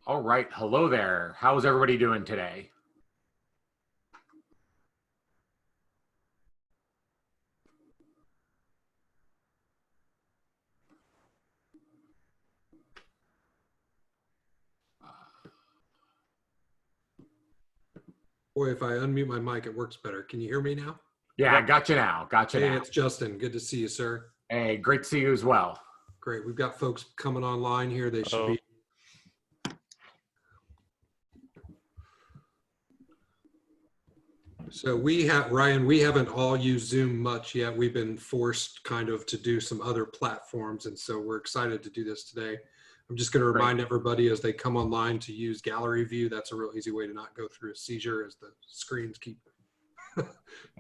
All right. Hello there. How's everybody doing today? Boy, if I unmute my mic, it works better. Can you hear me now? Yeah, I got you now. Got you Hey, now. it's Justin. Good to see you, sir. Hey, great to see you as well. Great. We've got folks coming online here. They should be. So Ryan, we haven't all used Zoom much yet. We've been forced kind of to do some other platforms. And so we're excited to do this today. I'm just going to remind everybody as they come online to use gallery view. That's a real easy way to not go through a seizure as the screens keep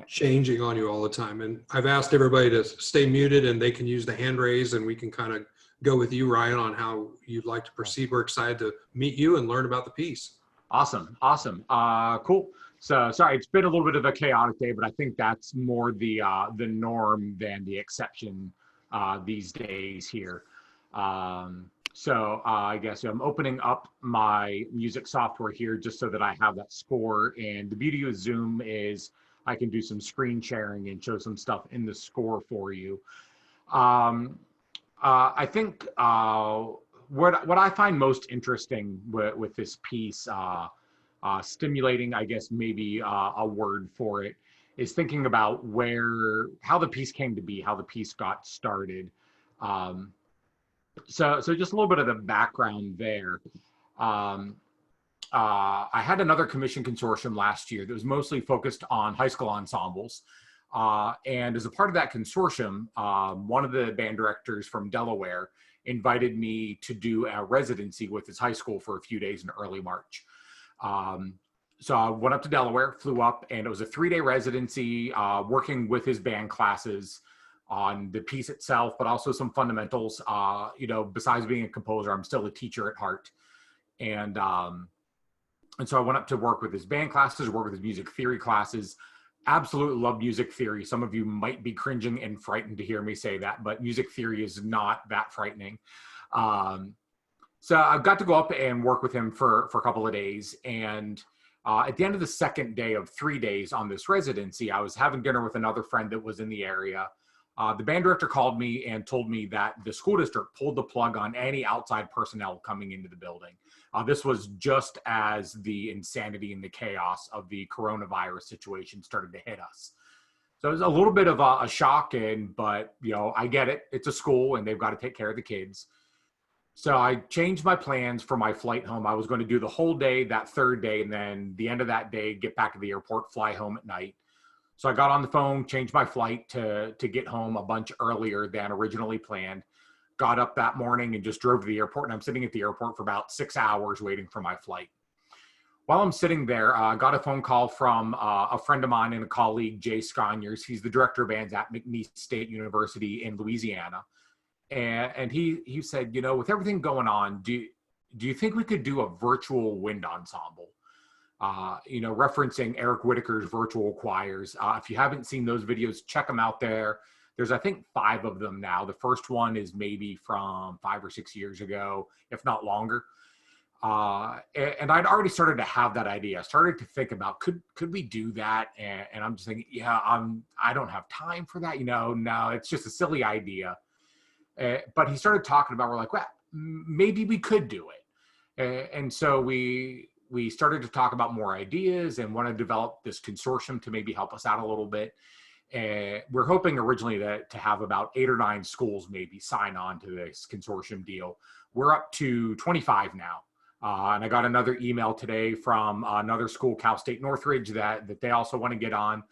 changing on you all the time. And I've asked everybody to stay muted and they can use the hand raise and we can kind of go with you, Ryan, on how you'd like to proceed. We're excited to meet you and learn about the piece. Awesome. Awesome. Cool. So sorry, it's been a little bit of a chaotic day, but I think that's more the norm than the exception these days here. I guess I'm opening up my music software here just so that I have that score. And the beauty of Zoom is I can do some screen sharing and show some stuff in the score for you. I think what I find most interesting with this piece, stimulating, I guess maybe a word for it, is thinking about how the piece came to be, how the piece got started. So just a little bit of the background there. I had another commission consortium last year that was mostly focused on high school ensembles. And as a part of that consortium, one of the band directors from Delaware invited me to do a residency with his high school for a few days in early March. So I went up to Delaware, flew up, and it was a 3-day residency working with his band classes on the piece itself, but also some fundamentals. Besides being a composer, I'm still a teacher at heart. And so I went up to work with his band classes, work with his music theory classes. Absolutely love music theory. Some of you might be cringing and frightened to hear me say that, but music theory is not that frightening. So I've got to go up and work with him for a couple of days. And at the end of the second day of 3 days on this residency, I was having dinner with another friend that was in the area. The band director called me and told me that the school district pulled the plug on any outside personnel coming into the building. This was just as the insanity and the chaos of the coronavirus situation started to hit us. So it was a little bit of a shock, but I get it. It's a school and they've got to take care of the kids. So I changed my plans for my flight home. I was going to do the whole day that third day, and then the end of that day, get back to the airport, fly home at night. So I got on the phone, changed my flight to get home a bunch earlier than originally planned. Got up that morning and just drove to the airport, and I'm sitting at the airport for about 6 hours waiting for my flight. While I'm sitting there, I got a phone call from a friend of mine and a colleague, Jay Sconyers. He's the director of bands at McNeese State University in Louisiana. And he said, with everything going on, do you think we could do a virtual wind ensemble? Referencing Eric Whitaker's virtual choirs. If you haven't seen those videos, check them out there. There's, I think, 5 of them now. The first one is maybe from 5 or 6 years ago, if not longer. And I'd already started to have that idea. I started to think about, could we do that? And I'm just thinking, I don't have time for that. No, it's just a silly idea. But he started talking about, we're like, well, maybe we could do it. And so we started to talk about more ideas and want to develop this consortium to maybe help us out a little bit. And we're hoping originally to have about 8 or 9 schools maybe sign on to this consortium deal. We're up to 25 now. And I got another email today from another school, Cal State Northridge, that they also want to get on.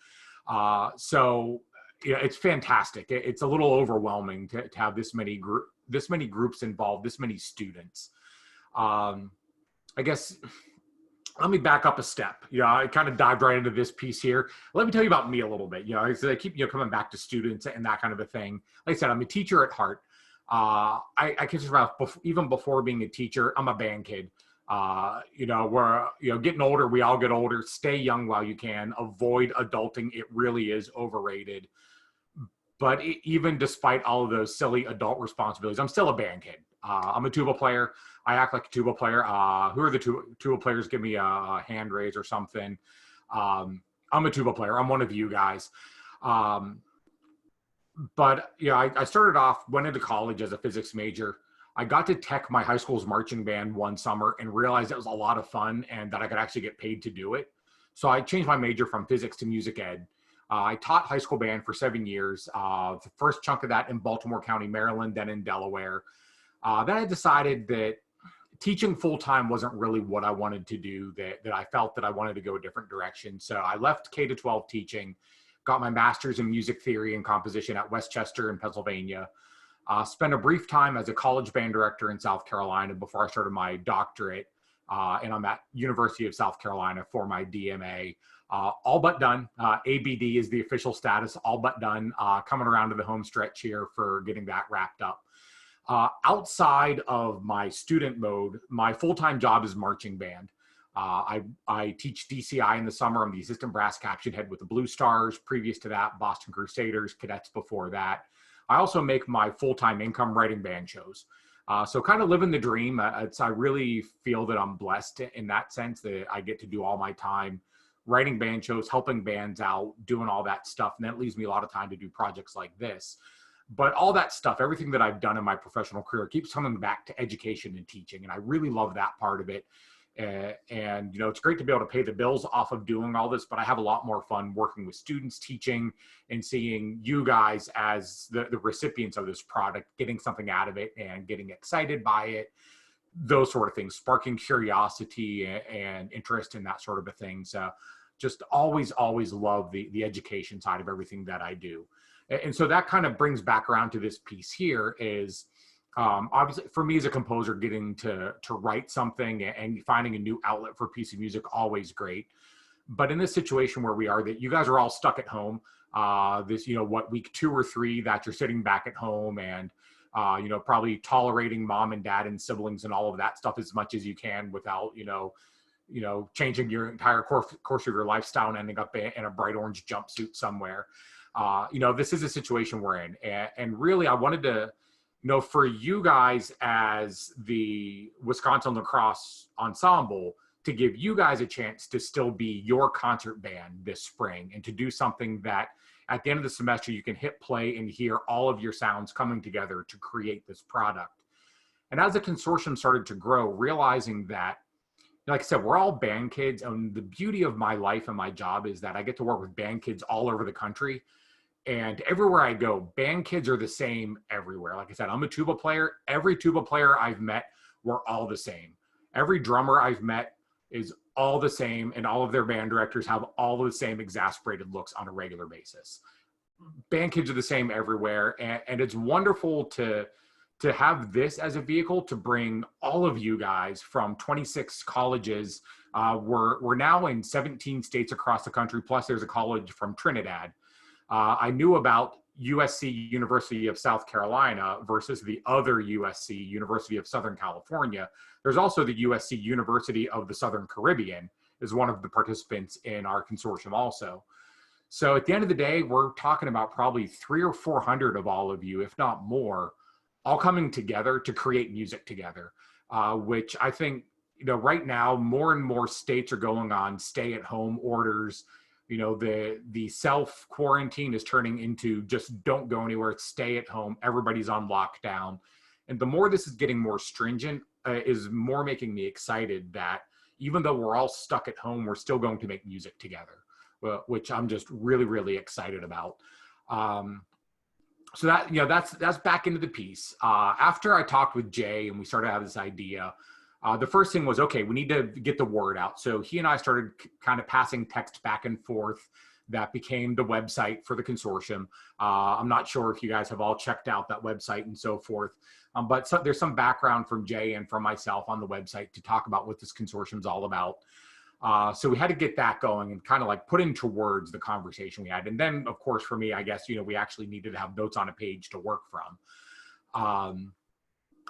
So it's fantastic. It's a little overwhelming to have this many groups involved, this many students. I guess let me back up a step. I kind of dived right into this piece here. Let me tell you about me a little bit. I keep coming back to students and that kind of a thing. Like I said, I'm a teacher at heart. I consider myself, even before being a teacher, I'm a band kid. We're getting older. We all get older. Stay young while you can. Avoid adulting. It really is overrated. But even despite all of those silly adult responsibilities, I'm still a band kid. I'm a tuba player. I act like a tuba player. Who are the tuba players? Give me a hand raise or something. I'm a tuba player. I'm one of you guys. But yeah, I started off, went into college as a physics major. I got to tech my high school's marching band one summer and realized it was a lot of fun and that I could actually get paid to do it. So I changed my major from physics to music ed. I taught high school band for 7 years. The first chunk of that in Baltimore County, Maryland, then in Delaware. Then I decided that teaching full-time wasn't really what I wanted to do, that I felt that I wanted to go a different direction. So I left K to 12 teaching, got my master's in music theory and composition at Westchester in Pennsylvania. Spent a brief time as a college band director in South Carolina before I started my doctorate. And I'm at University of South Carolina for my DMA. All but done. ABD is the official status, all but done. Coming around to the home stretch here for getting that wrapped up. Outside of my student mode, my full-time job is marching band. I teach DCI in the summer. I'm the assistant brass caption head with the Blue Stars. Previous to that, Boston Crusaders, cadets before that. I also make my full-time income writing band shows. So kind of living the dream. I really feel that I'm blessed in that sense, that I get to do all my time writing band shows, helping bands out, doing all that stuff. And that leaves me a lot of time to do projects like this. But all that stuff, everything that I've done in my professional career keeps coming back to education and teaching. And I really love that part of it. And, you know, it's great to be able to pay the bills off of doing all this, but I have a lot more fun working with students, teaching, and seeing you guys as the recipients of this product, getting something out of it and getting excited by it, those sort of things, sparking curiosity and interest in that sort of a thing. So just always love the education side of everything that I do. And so that kind of brings back around to this piece here is, obviously for me as a composer, getting to write something and finding a new outlet for a piece of music, always great. But in this situation where we are, that you guys are all stuck at home, this, you know, what, week 2 or 3 that you're sitting back at home and, you know, probably tolerating mom and dad and siblings and all of that stuff as much as you can without, you know, changing your entire course of your lifestyle and ending up in a bright orange jumpsuit somewhere. You know, this is a situation we're in. And really, I wanted to, you know, for you guys as the Wisconsin LaCrosse ensemble, to give you guys a chance to still be your concert band this spring and to do something that at the end of the semester, you can hit play and hear all of your sounds coming together to create this product. And as the consortium started to grow, realizing that, like I said, we're all band kids. And the beauty of my life and my job is that I get to work with band kids all over the country. And everywhere I go, band kids are the same everywhere. Like I said, I'm a tuba player. Every tuba player I've met, we're all the same. Every drummer I've met is all the same, and all of their band directors have all of the same exasperated looks on a regular basis. Band kids are the same everywhere, and it's wonderful to have this as a vehicle to bring all of you guys from 26 colleges. We're now in 17 states across the country, plus there's a college from Trinidad. I knew about USC, University of South Carolina, versus the other USC, University of Southern California. There's also the USC, University of the Southern Caribbean, is one of the participants in our consortium also. So at the end of the day, we're talking about probably 300 or 400 of all of you, if not more, all coming together to create music together, which I think, you know, right now, more and more states are going on stay-at-home orders. You know, the self-quarantine is turning into just don't go anywhere, stay at home, everybody's on lockdown. And the more this is getting more stringent, is more making me excited that even though we're all stuck at home, we're still going to make music together, which I'm just really excited about. So that, you know, that's back into the piece. After I talked with Jay and we started to have this idea, the first thing was, okay, we need to get the word out. So he and I started kind of passing text back and forth. That became the website for the consortium. I'm not sure if you guys have all checked out that website and so forth, but there's some background from Jay and from myself on the website to talk about what this consortium is all about. So we had to get that going and kind of like put into words the conversation we had. And then, of course, for me, I guess, you know, we actually needed to have notes on a page to work from.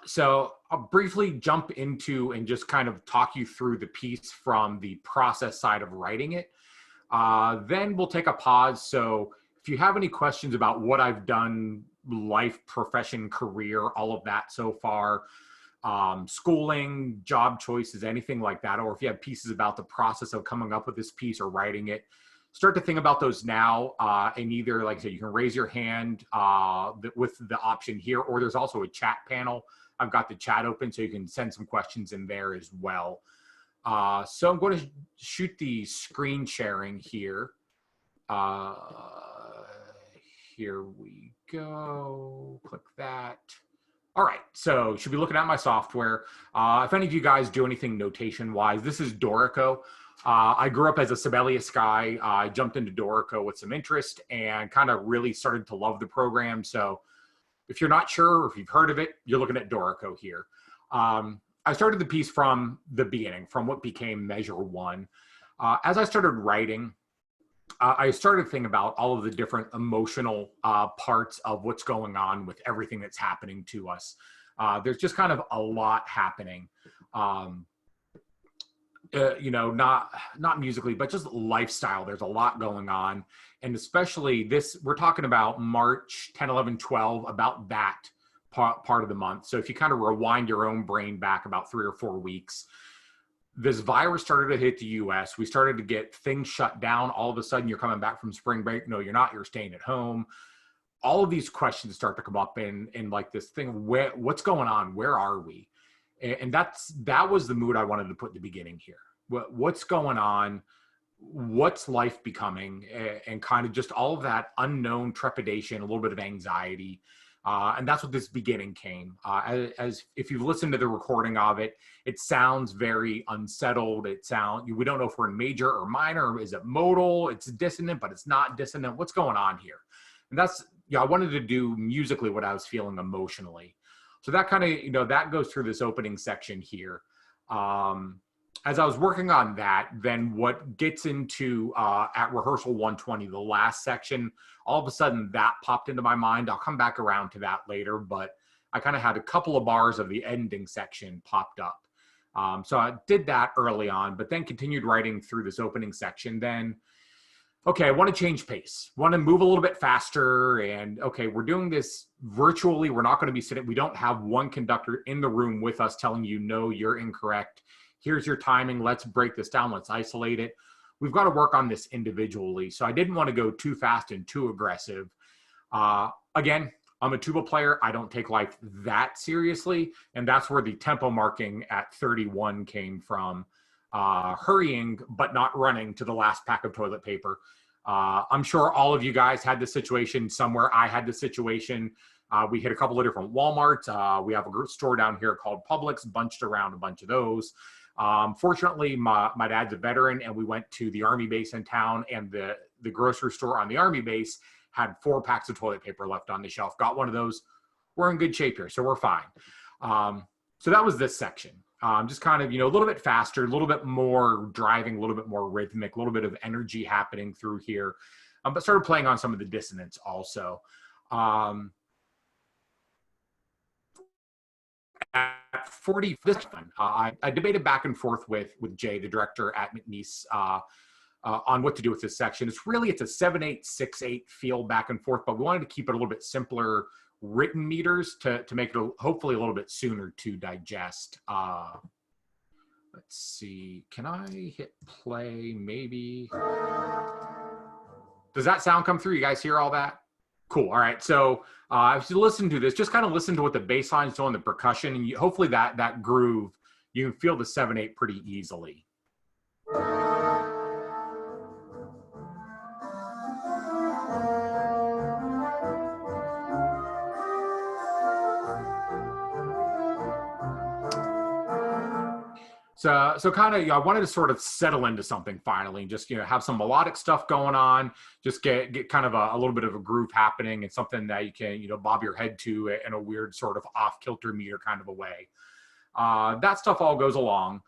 So I'll briefly jump into and just kind of talk you through the piece from the process side of writing it. Then we'll take a pause. So if you have any questions about what I've done, life, profession, career, all of that so far, schooling, job choices, anything like that, or if you have pieces about the process of coming up with this piece or writing it, start to think about those now. And either, like I said, you can raise your hand with the option here, or there's also a chat panel. I've got the chat open, so you can send some questions in there as well. So I'm going to shoot the screen sharing here. Here we go. Click that. All right, so should be looking at my software. If any of you guys do anything notation-wise, this is Dorico. I grew up as a Sibelius guy. I jumped into Dorico with some interest and kind of really started to love the program. So if you're not sure or if you've heard of it, you're looking at Dorico here. I started the piece from the beginning, from what became Measure 1. As I started writing, I started thinking about all of the different emotional parts of what's going on with everything that's happening to us. There's just kind of a lot happening, you know, not musically, but just lifestyle. There's a lot going on. And especially this, we're talking about March 10, 11, 12, about that part of the month. So if you kind of rewind your own brain back about 3 or 4 weeks, this virus started to hit the US. We started to get things shut down. All of a sudden, you're coming back from spring break. No, you're not. You're staying at home. All of these questions start to come up in like this thing. What's going on? Where are we? And that was the mood I wanted to put in the beginning here. What's going on? What's life becoming? And kind of just all of that unknown trepidation, a little bit of anxiety. And that's what this beginning came. As if you've listened to the recording of it, it sounds very unsettled. We don't know if we're in major or minor. Is it modal? It's dissonant, but it's not dissonant. What's going on here? And that's, I wanted to do musically what I was feeling emotionally. So that kind of, that goes through this opening section here. As I was working on that, then what gets into at rehearsal 120, the last section, all of a sudden that popped into my mind. I'll come back around to that later, but I kind of had a couple of bars of the ending section popped up. So I did that early on, but then continued writing through this opening section. Then, okay, I want to change pace, want to move a little bit faster. And okay, we're doing this virtually. We're not going to be sitting. We don't have one conductor in the room with us telling you, no, you're incorrect. Here's your timing. Let's break this down. Let's isolate it. We've got to work on this individually. So I didn't want to go too fast and too aggressive. Again, I'm a tuba player. I don't take life that seriously. And that's where the tempo marking at 31 came from. Hurrying, but not running to the last pack of toilet paper. I'm sure all of you guys had this situation somewhere. I had this situation. We hit a couple of different Walmarts. We have a store down here called Publix, bunched around a bunch of those. Fortunately, my dad's a veteran, and we went to the Army base in town, and the grocery store on the Army base had 4 packs of toilet paper left on the shelf. Got one of those. We're in good shape here, so we're fine. So that was this section. Just kind of, a little bit faster, a little bit more driving, a little bit more rhythmic, a little bit of energy happening through here. But started playing on some of the dissonance also. At 40, this one, I debated back and forth with Jay, the director at McNeese, on what to do with this section. It's a 7/8, 6/8 feel back and forth, but we wanted to keep it a little bit simpler written meters to make it hopefully a little bit sooner to digest. Let's see, can I hit play maybe? Does that sound come through? You guys hear all that? Cool. All right. So if you listen to this, just kind of listen to what the bass line is doing, the percussion, and hopefully that groove, you can feel the 7/8 pretty easily. So kind of, I wanted to sort of settle into something finally, and just, have some melodic stuff going on, just get kind of a little bit of a groove happening, and something that you can, bob your head to in a weird sort of off-kilter meter kind of a way. That stuff all goes along.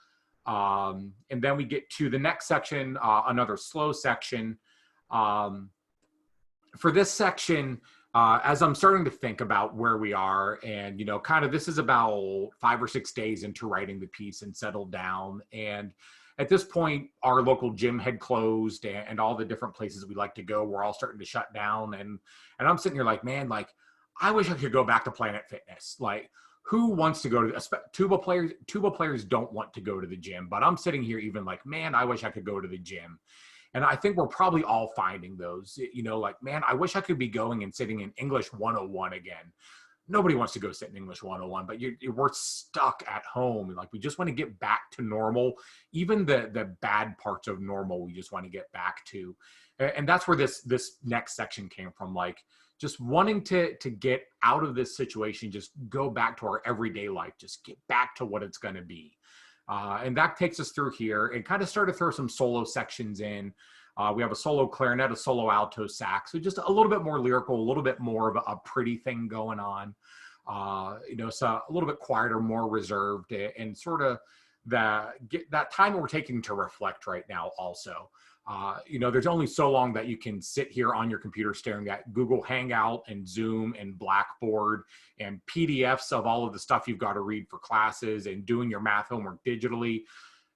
And then we get to the next section, another slow section. For this section, as I'm starting to think about where we are, and kind of this is about 5 or 6 days into writing the piece and settled down. And at this point, our local gym had closed, and all the different places we like to go were all starting to shut down. And I'm sitting here like, man, like, I wish I could go back to Planet Fitness. Like, who wants to go to tuba players don't want to go to the gym, but I'm sitting here even like, man, I wish I could go to the gym. And I think we're probably all finding those, like, man, I wish I could be going and sitting in English 101 again. Nobody wants to go sit in English 101, but we're stuck at home. Like, we just want to get back to normal. Even the bad parts of normal, we just want to get back to. And that's where this next section came from. Like, just wanting to get out of this situation, just go back to our everyday life, just get back to what it's going to be. And that takes us through here and kind of start to throw some solo sections in. We have a solo clarinet, a solo alto sax, so just a little bit more lyrical, a little bit more of a pretty thing going on. So a little bit quieter, more reserved, and sort of that time that we're taking to reflect right now also. There's only so long that you can sit here on your computer staring at Google Hangout and Zoom and Blackboard and PDFs of all of the stuff you've got to read for classes and doing your math homework digitally.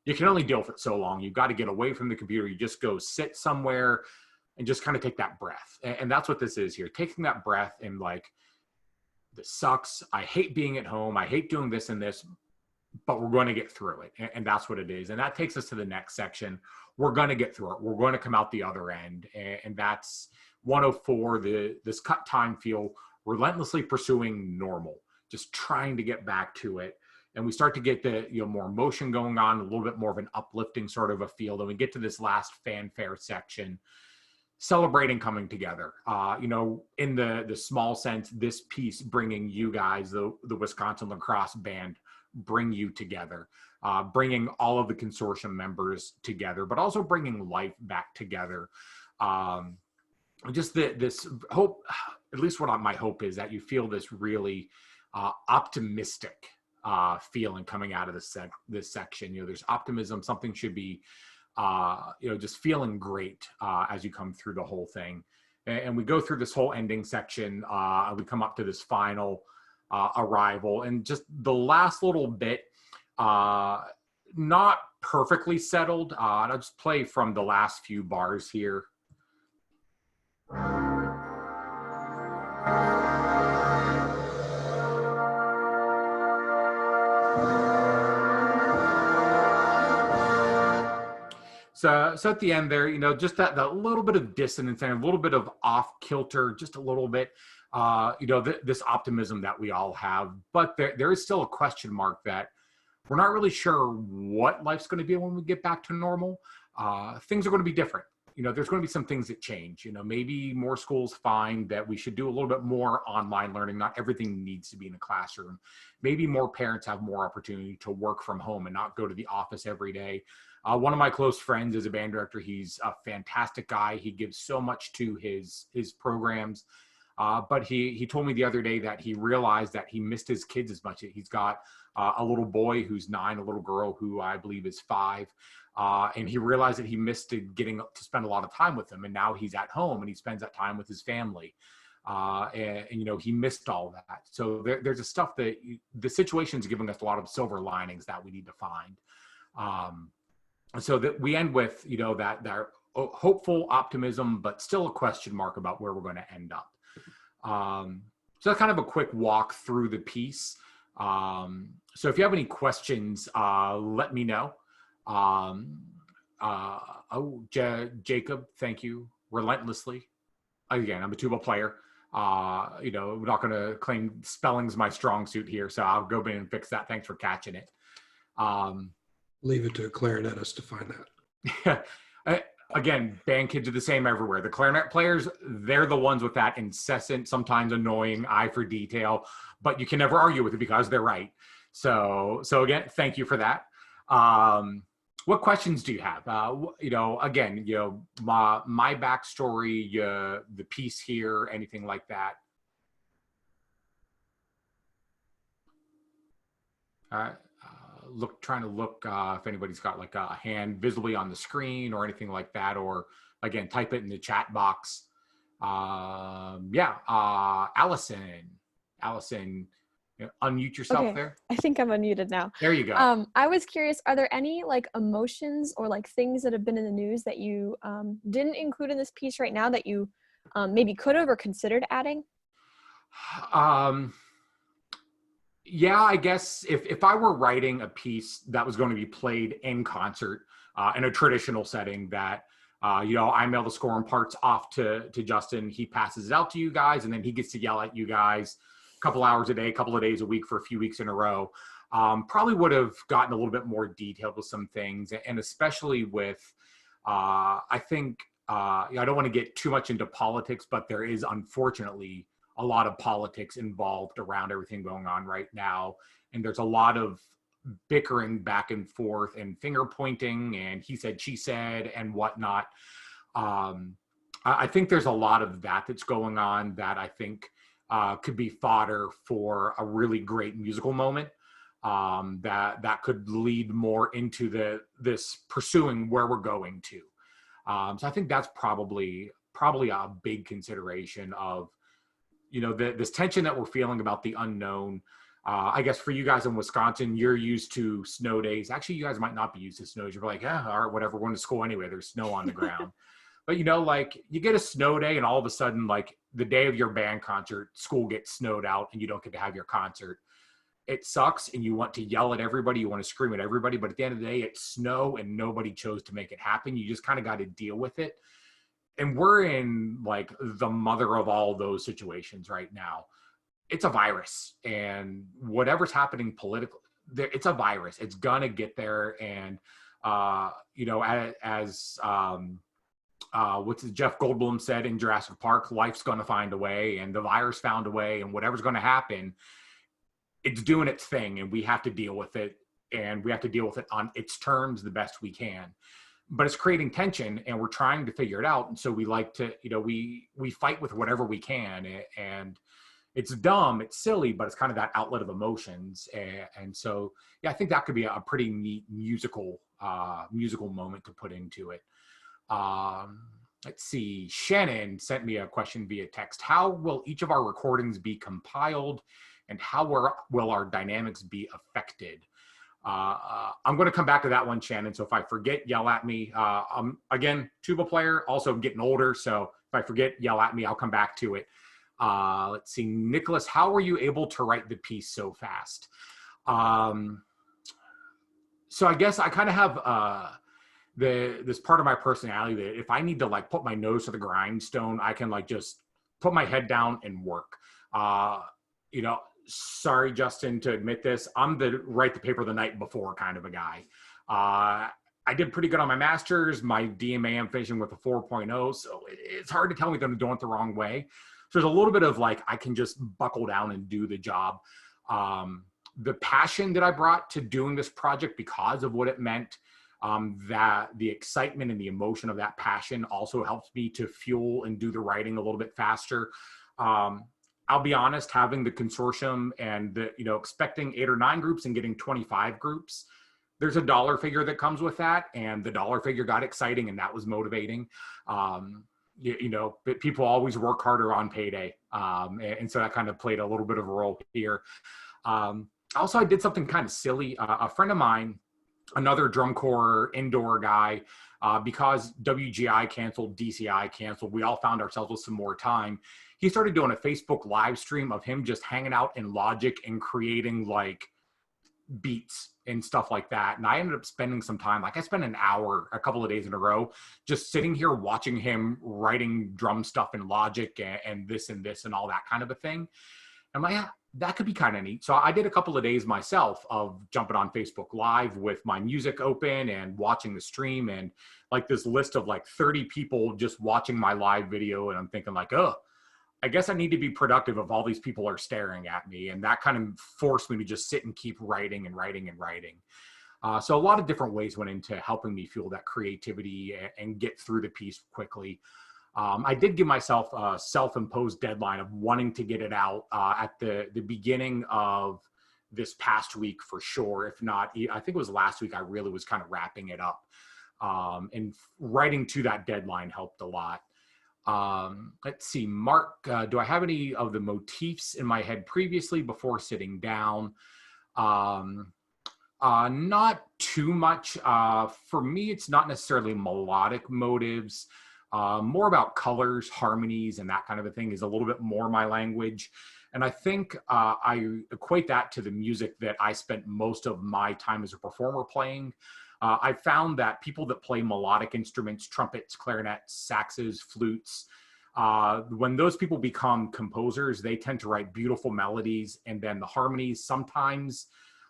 You can only deal with it so long. You've got to get away from the computer. You just go sit somewhere and just kind of take that breath. And that's what this is here. Taking that breath and like, this sucks. I hate being at home. I hate doing this and this, but we're going to get through it. And that's what it is. And that takes us to the next section. We're going to get through it. We're going to come out the other end. And that's 104, this cut time feel, relentlessly pursuing normal, just trying to get back to it. And we start to get the more emotion going on, a little bit more of an uplifting sort of a feel. Then we get to this last fanfare section, celebrating coming together. In the small sense, this piece bringing you guys, the Wisconsin LaCrosse band, bring you together, bringing all of the consortium members together, but also bringing life back together. Just this hope, at least what my hope is, that you feel this really optimistic feeling coming out of this section. There's optimism. Something should be, just feeling great as you come through the whole thing. And we go through this whole ending section. We come up to this final arrival, and just the last little bit, not perfectly settled. I'll just play from the last few bars here. So at the end there, just that little bit of dissonance and a little bit of off kilter, just a little bit, this optimism that we all have. But there is still a question mark that we're not really sure what life's going to be when we get back to normal. Things are going to be different. There's going to be some things that change. Maybe more schools find that we should do a little bit more online learning. Not everything needs to be in a classroom. Maybe more parents have more opportunity to work from home and not go to the office every day. One of my close friends is a band director. He's a fantastic guy. He gives so much to his programs. But he told me the other day that he realized that he missed his kids as much. He's got a little boy who's 9, a little girl who I believe is 5. And he realized that he missed getting to spend a lot of time with them. And now he's at home and he spends that time with his family. And he missed all that. So there's a stuff that the situation's giving us a lot of silver linings that we need to find. So that we end with, that hopeful optimism, but still a question mark about where we're going to end up. So that's kind of a quick walk through the piece. So if you have any questions, let me know. Jacob, thank you relentlessly. Again, I'm a tuba player. We're not going to claim spelling's my strong suit here, so I'll go in and fix that. Thanks for catching it. Leave it to a clarinetist to find that. Again, band kids are the same everywhere. The clarinet players, they're the ones with that incessant, sometimes annoying eye for detail, but you can never argue with it because they're right. So again, thank you for that. What questions do you have? Again, my backstory, the piece here, anything like that. Trying to look if anybody's got like a hand visibly on the screen or anything like that, or again, type it in the chat box. Allison, unmute yourself. Okay. There. I think I'm unmuted now. There you go. I was curious, are there any like emotions or like things that have been in the news that you didn't include in this piece right now that you maybe could have or considered adding? Yeah, I guess if I were writing a piece that was going to be played in concert in a traditional setting, that I mail the score and parts off to Justin, he passes it out to you guys, and then he gets to yell at you guys a couple hours a day, a couple of days a week for a few weeks in a row. Probably would have gotten a little bit more detailed with some things, and especially with I think I don't want to get too much into politics, but there is unfortunately a lot of politics involved around everything going on right now. And there's a lot of bickering back and forth and finger pointing and he said, she said, and whatnot. I think there's a lot of that that's going on that I think could be fodder for a really great musical moment that could lead more into this pursuing where we're going to. So I think that's probably a big consideration of, this tension that we're feeling about the unknown. I guess for you guys in Wisconsin, you're used to snow days. Actually, you guys might not be used to snow days. You're like, yeah, all right, whatever, we're going to school anyway. There's snow on the ground. But, like you get a snow day and all of a sudden, like the day of your band concert, school gets snowed out and you don't get to have your concert. It sucks and you want to yell at everybody. You want to scream at everybody. But at the end of the day, it's snow and nobody chose to make it happen. You just kind of got to deal with it. And we're in like the mother of all those situations right now. It's a virus, and whatever's happening politically, it's a virus. It's gonna get there. And as what's Jeff Goldblum said in Jurassic Park, life's gonna find a way, and the virus found a way, and whatever's gonna happen, it's doing its thing, and we have to deal with it, and we have to deal with it on its terms the best we can. But it's creating tension and we're trying to figure it out. And so we like to, we fight with whatever we can, and it's dumb, it's silly, but it's kind of that outlet of emotions. And so, yeah, I think that could be a pretty neat musical moment to put into it. Let's see. Shannon sent me a question via text. How will each of our recordings be compiled and how will our dynamics be affected? I'm going to come back to that one, Shannon. So if I forget, yell at me. I'm, again, tuba player, also getting older. So if I forget, yell at me. I'll come back to it. Let's see. Nicholas, how were you able to write the piece so fast? So I guess I kind of have this part of my personality that if I need to like put my nose to the grindstone, I can like just put my head down and work. Sorry, Justin, to admit this, I'm the write the paper the night before kind of a guy. I did pretty good on my master's. My DMA, I'm finishing with a 4.0, so it's hard to tell me that I'm doing it the wrong way. So there's a little bit of like, I can just buckle down and do the job. The passion that I brought to doing this project because of what it meant, that the excitement and the emotion of that passion also helps me to fuel and do the writing a little bit faster. I'll be honest, having the consortium and expecting 8 or 9 groups and getting 25 groups, there's a dollar figure that comes with that. And the dollar figure got exciting and that was motivating. But people always work harder on payday. And so that kind of played a little bit of a role here. Also, I did something kind of silly. A friend of mine, another drum corps indoor guy, because WGI canceled, DCI canceled, we all found ourselves with some more time. He started doing a Facebook live stream of him just hanging out in Logic and creating like beats and stuff like that. And I ended up spending some time, like I spent an hour, a couple of days in a row, just sitting here watching him writing drum stuff in Logic and this and all that kind of a thing. I'm like, yeah, that could be kind of neat. So I did a couple of days myself of jumping on Facebook Live with my music open and watching the stream, and like this list of like 30 people just watching my live video. And I'm thinking like, oh, I guess I need to be productive if all these people are staring at me. And that kind of forced me to just sit and keep writing and writing and writing. So a lot of different ways went into helping me fuel that creativity and get through the piece quickly. I did give myself a self-imposed deadline of wanting to get it out at the beginning of this past week for sure. If not, I think it was last week, I really was kind of wrapping it up. And writing to that deadline helped a lot. Let's see, Mark, do I have any of the motifs in my head previously before sitting down? Not too much. For me, it's not necessarily melodic motives. More about colors, harmonies, and that kind of a thing is a little bit more my language. And I think I equate that to the music that I spent most of my time as a performer playing. I found that people that play melodic instruments, trumpets, clarinets, saxes, flutes, when those people become composers, they tend to write beautiful melodies, and then the harmonies sometimes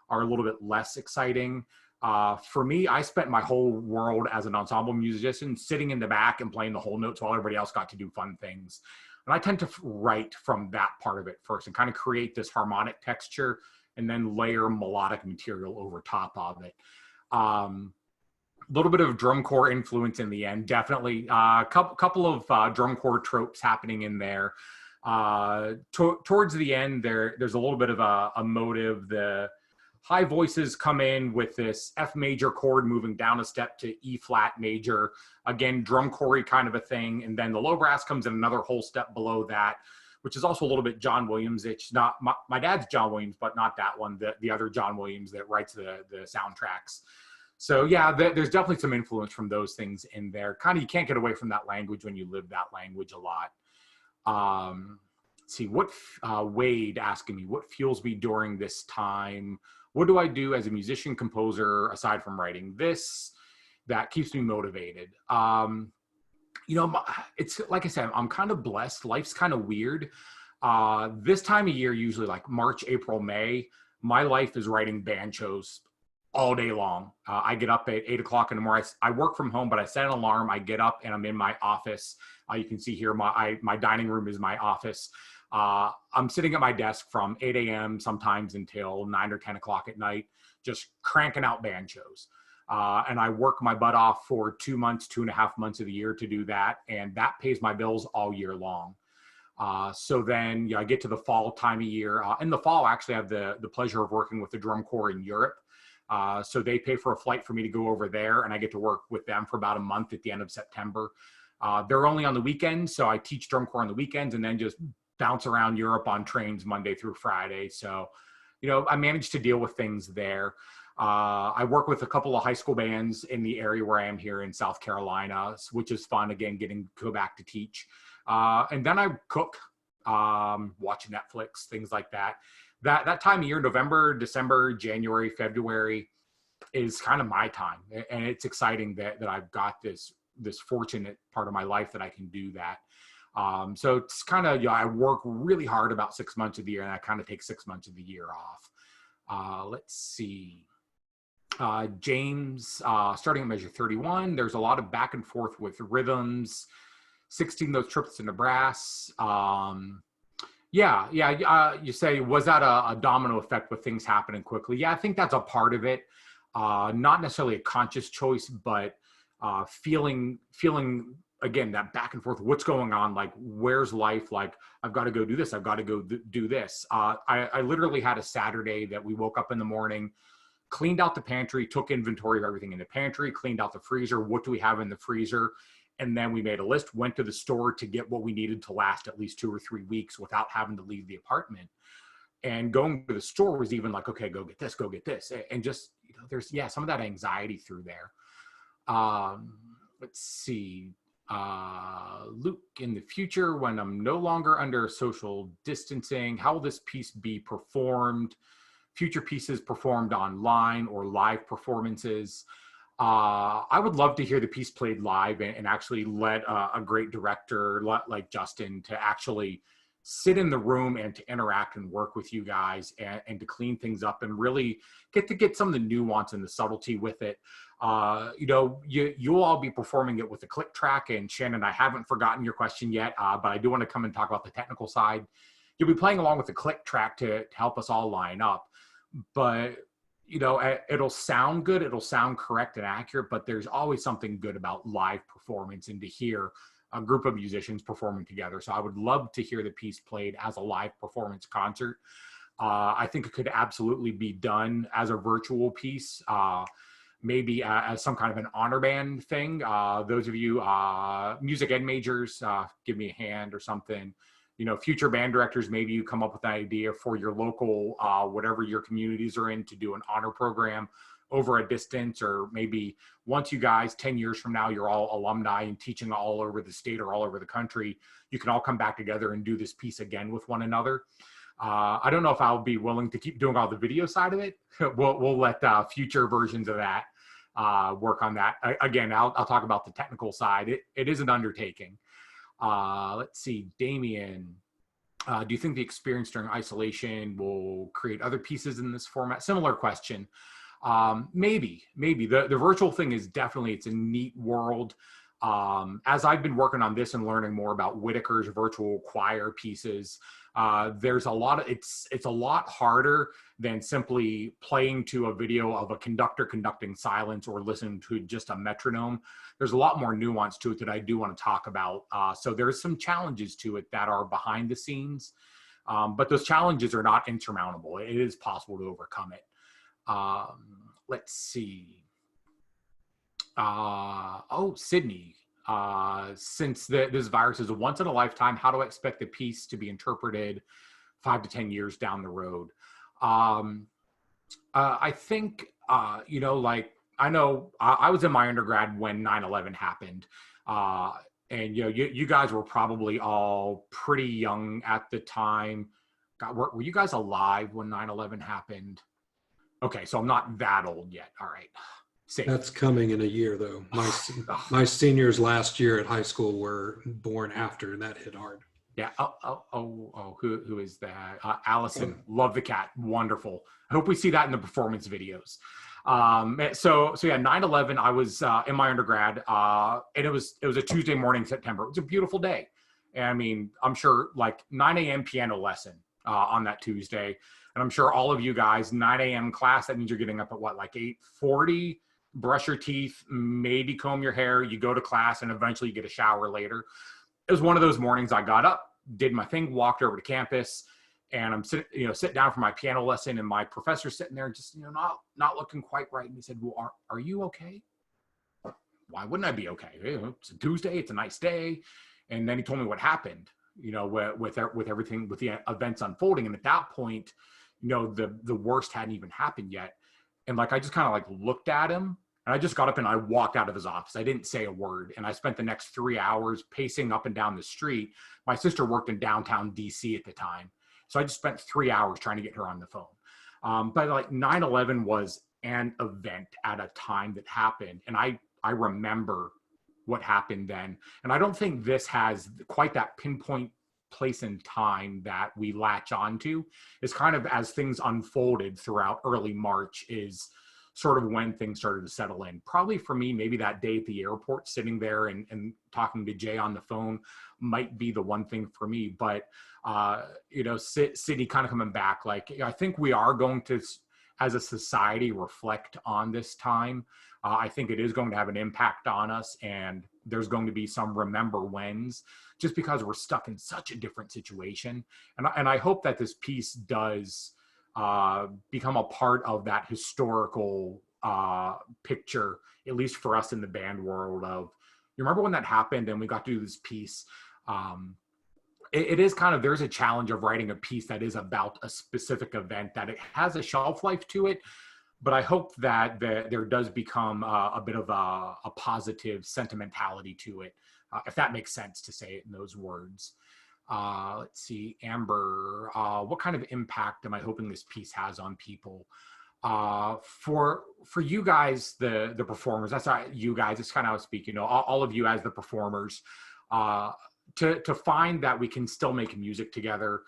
are a little bit less exciting. For me, I spent my whole world as an ensemble musician sitting in the back and playing the whole notes while everybody else got to do fun things. And I tend to write from that part of it first and kind of create this harmonic texture and then layer melodic material over top of it. A little bit of drum corps influence in the end, definitely. A couple of drum corps tropes happening in there. Towards the end, there's a little bit of a motive. The high voices come in with this F major chord moving down a step to E flat major. Again, drum corps kind of a thing. And then the low brass comes in another whole step below that, which is also a little bit John Williams. It's not my dad's John Williams, but not that one, the other John Williams that writes the soundtracks. So yeah, there's definitely some influence from those things in there. Kind of, you can't get away from that language when you live that language a lot. Let's see, Wade asking me, what fuels me during this time? What do I do as a musician composer aside from writing this that keeps me motivated? It's like I said, I'm kind of blessed. Life's kind of weird. This time of year, usually like March, April, May, my life is writing band shows all day long. I get up at 8 o'clock in the morning. I work from home, but I set an alarm. I get up and I'm in my office. You can see here, my dining room is my office. I'm sitting at my desk from 8 a.m. sometimes until 9 or 10 o'clock at night, just cranking out band shows. And I work my butt off for 2.5 months of the year to do that. And that pays my bills all year long. So then I get to the fall time of year. In the fall, actually, I have the pleasure of working with the drum corps in Europe. So they pay for a flight for me to go over there, and I get to work with them for about a month at the end of September. They're only on the weekends, so I teach drum corps on the weekends and then just bounce around Europe on trains Monday through Friday. So, I managed to deal with things there. I work with a couple of high school bands in the area where I am here in South Carolina, which is fun, again, getting to go back to teach. And then I cook, watch Netflix, things like that. That time of year, November, December, January, February, is kind of my time. And it's exciting that I've got this fortunate part of my life that I can do that. So it's kind of, I work really hard about 6 months of the year, and I kind of take 6 months of the year off. Let's see. James, starting at measure 31, there's a lot of back and forth with rhythms, 16 those triplets into brass. You say, was that a domino effect with things happening quickly? Yeah, I think that's a part of it. Not necessarily a conscious choice, but feeling again, that back and forth, what's going on? Like, where's life? Like, I've got to go do this. I've got to go do this. I literally had a Saturday that we woke up in the morning, cleaned out the pantry, took inventory of everything in the pantry, cleaned out the freezer. What do we have in the freezer? And then we made a list, went to the store to get what we needed to last at least 2 or 3 weeks without having to leave the apartment. And going to the store was even like, okay, go get this. And just, there's, some of that anxiety through there. Let's see. Luke, in the future, when I'm no longer under social distancing, how will this piece be performed? Future pieces performed online or live performances? I would love to hear the piece played live and actually let a great director like Justin to actually sit in the room and to interact and work with you guys and to clean things up and really get some of the nuance and the subtlety with it. You'll all be performing it with a click track, and Shannon, I haven't forgotten your question yet, but I do want to come and talk about the technical side. You'll be playing along with the click track to help us all line up, but it'll sound good, it'll sound correct and accurate, but there's always something good about live performance and to hear a group of musicians performing together. So I would love to hear the piece played as a live performance concert. I think it could absolutely be done as a virtual piece, maybe as some kind of an honor band thing. Those of you music ed majors, give me a hand or something. Future band directors, maybe you come up with an idea for your local, whatever your communities are in, to do an honor program over a distance, or maybe once you guys, 10 years from now, you're all alumni and teaching all over the state or all over the country, you can all come back together and do this piece again with one another. I don't know if I'll be willing to keep doing all the video side of it. We'll let future versions of that work on that. Again, I'll talk about the technical side. It is an undertaking. Let's see, Damien. Do you think the experience during isolation will create other pieces in this format? Similar question. Maybe. The virtual thing is definitely, it's a neat world. As I've been working on this and learning more about Whitaker's virtual choir pieces, there's a lot of, it's a lot harder than simply playing to a video of a conductor conducting silence or listening to just a metronome. There's a lot more nuance to it that I do want to talk about. So there's some challenges to it that are behind the scenes, but those challenges are not insurmountable. It is possible to overcome it. Let's see. Oh, Sydney. Since this virus is a once in a lifetime, how do I expect the piece to be interpreted 5 to 10 years down the road? I think, you know, like, I know I was in my undergrad when 9/11 happened. And, you know, you guys were probably all pretty young at the time. God, were you guys alive when 9/11 happened? Okay, so I'm not that old yet. All right. Safe. That's coming in a year, though. My seniors last year at high school were born after, and that hit hard. Yeah. Who is that? Allison. Love the cat. Wonderful. I hope we see that in the performance videos. So yeah, 9/11. I was in my undergrad, and it was a Tuesday morning, September. It was a beautiful day. And I mean, I'm sure like 9 a.m. piano lesson on that Tuesday, and I'm sure all of you guys 9 a.m. class. That means you're getting up at what, like 8:40. Brush your teeth, maybe comb your hair. You go to class, and eventually you get a shower later. It was one of those mornings. I got up, did my thing, walked over to campus, and I'm sitting down for my piano lesson, and my professor's sitting there, just not looking quite right. And he said, "Well, are you okay?" Why wouldn't I be okay? It's a Tuesday. It's a nice day. And then he told me what happened. With everything, with the events unfolding, and at that point, the worst hadn't even happened yet. And like, I just kind of like looked at him, and I just got up and I walked out of his office. I didn't say a word. And I spent the next 3 hours pacing up and down the street. My sister worked in downtown DC at the time. So I just spent 3 hours trying to get her on the phone. But like 9/11 was an event at a time that happened. And I remember what happened then. And I don't think this has quite that pinpoint place in time that we latch onto. Is kind of as things unfolded throughout early March is sort of when things started to settle in. Probably for me, maybe that day at the airport, sitting there and talking to Jay on the phone might be the one thing for me. But, Sydney, kind of coming back, like, I think we are going to, as a society, reflect on this time. I think it is going to have an impact on us, and there's going to be some remember whens, just because we're stuck in such a different situation. And I hope that this piece does become a part of that historical picture, at least for us in the band world, of, you remember when that happened and we got to do this piece. It is kind of, there's a challenge of writing a piece that is about a specific event, that it has a shelf life to it. But I hope that there does become a bit of a positive sentimentality to it, if that makes sense to say it in those words. Let's see, Amber, what kind of impact am I hoping this piece has on people? For you guys, the performers, that's not you guys, it's kind of how I speak, all of you as the performers, to find that we can still make music together,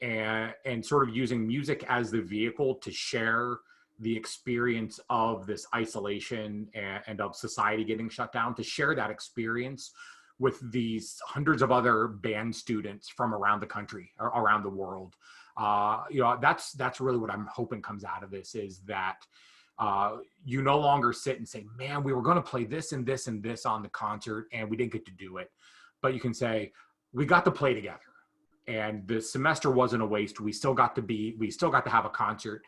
and sort of using music as the vehicle to share the experience of this isolation and of society getting shut down, to share that experience with these hundreds of other band students from around the country, or around the world. That's really what I'm hoping comes out of this, is that you no longer sit and say, man, we were going to play this and this and this on the concert and we didn't get to do it. But you can say, we got to play together, and the semester wasn't a waste. We still got to have a concert.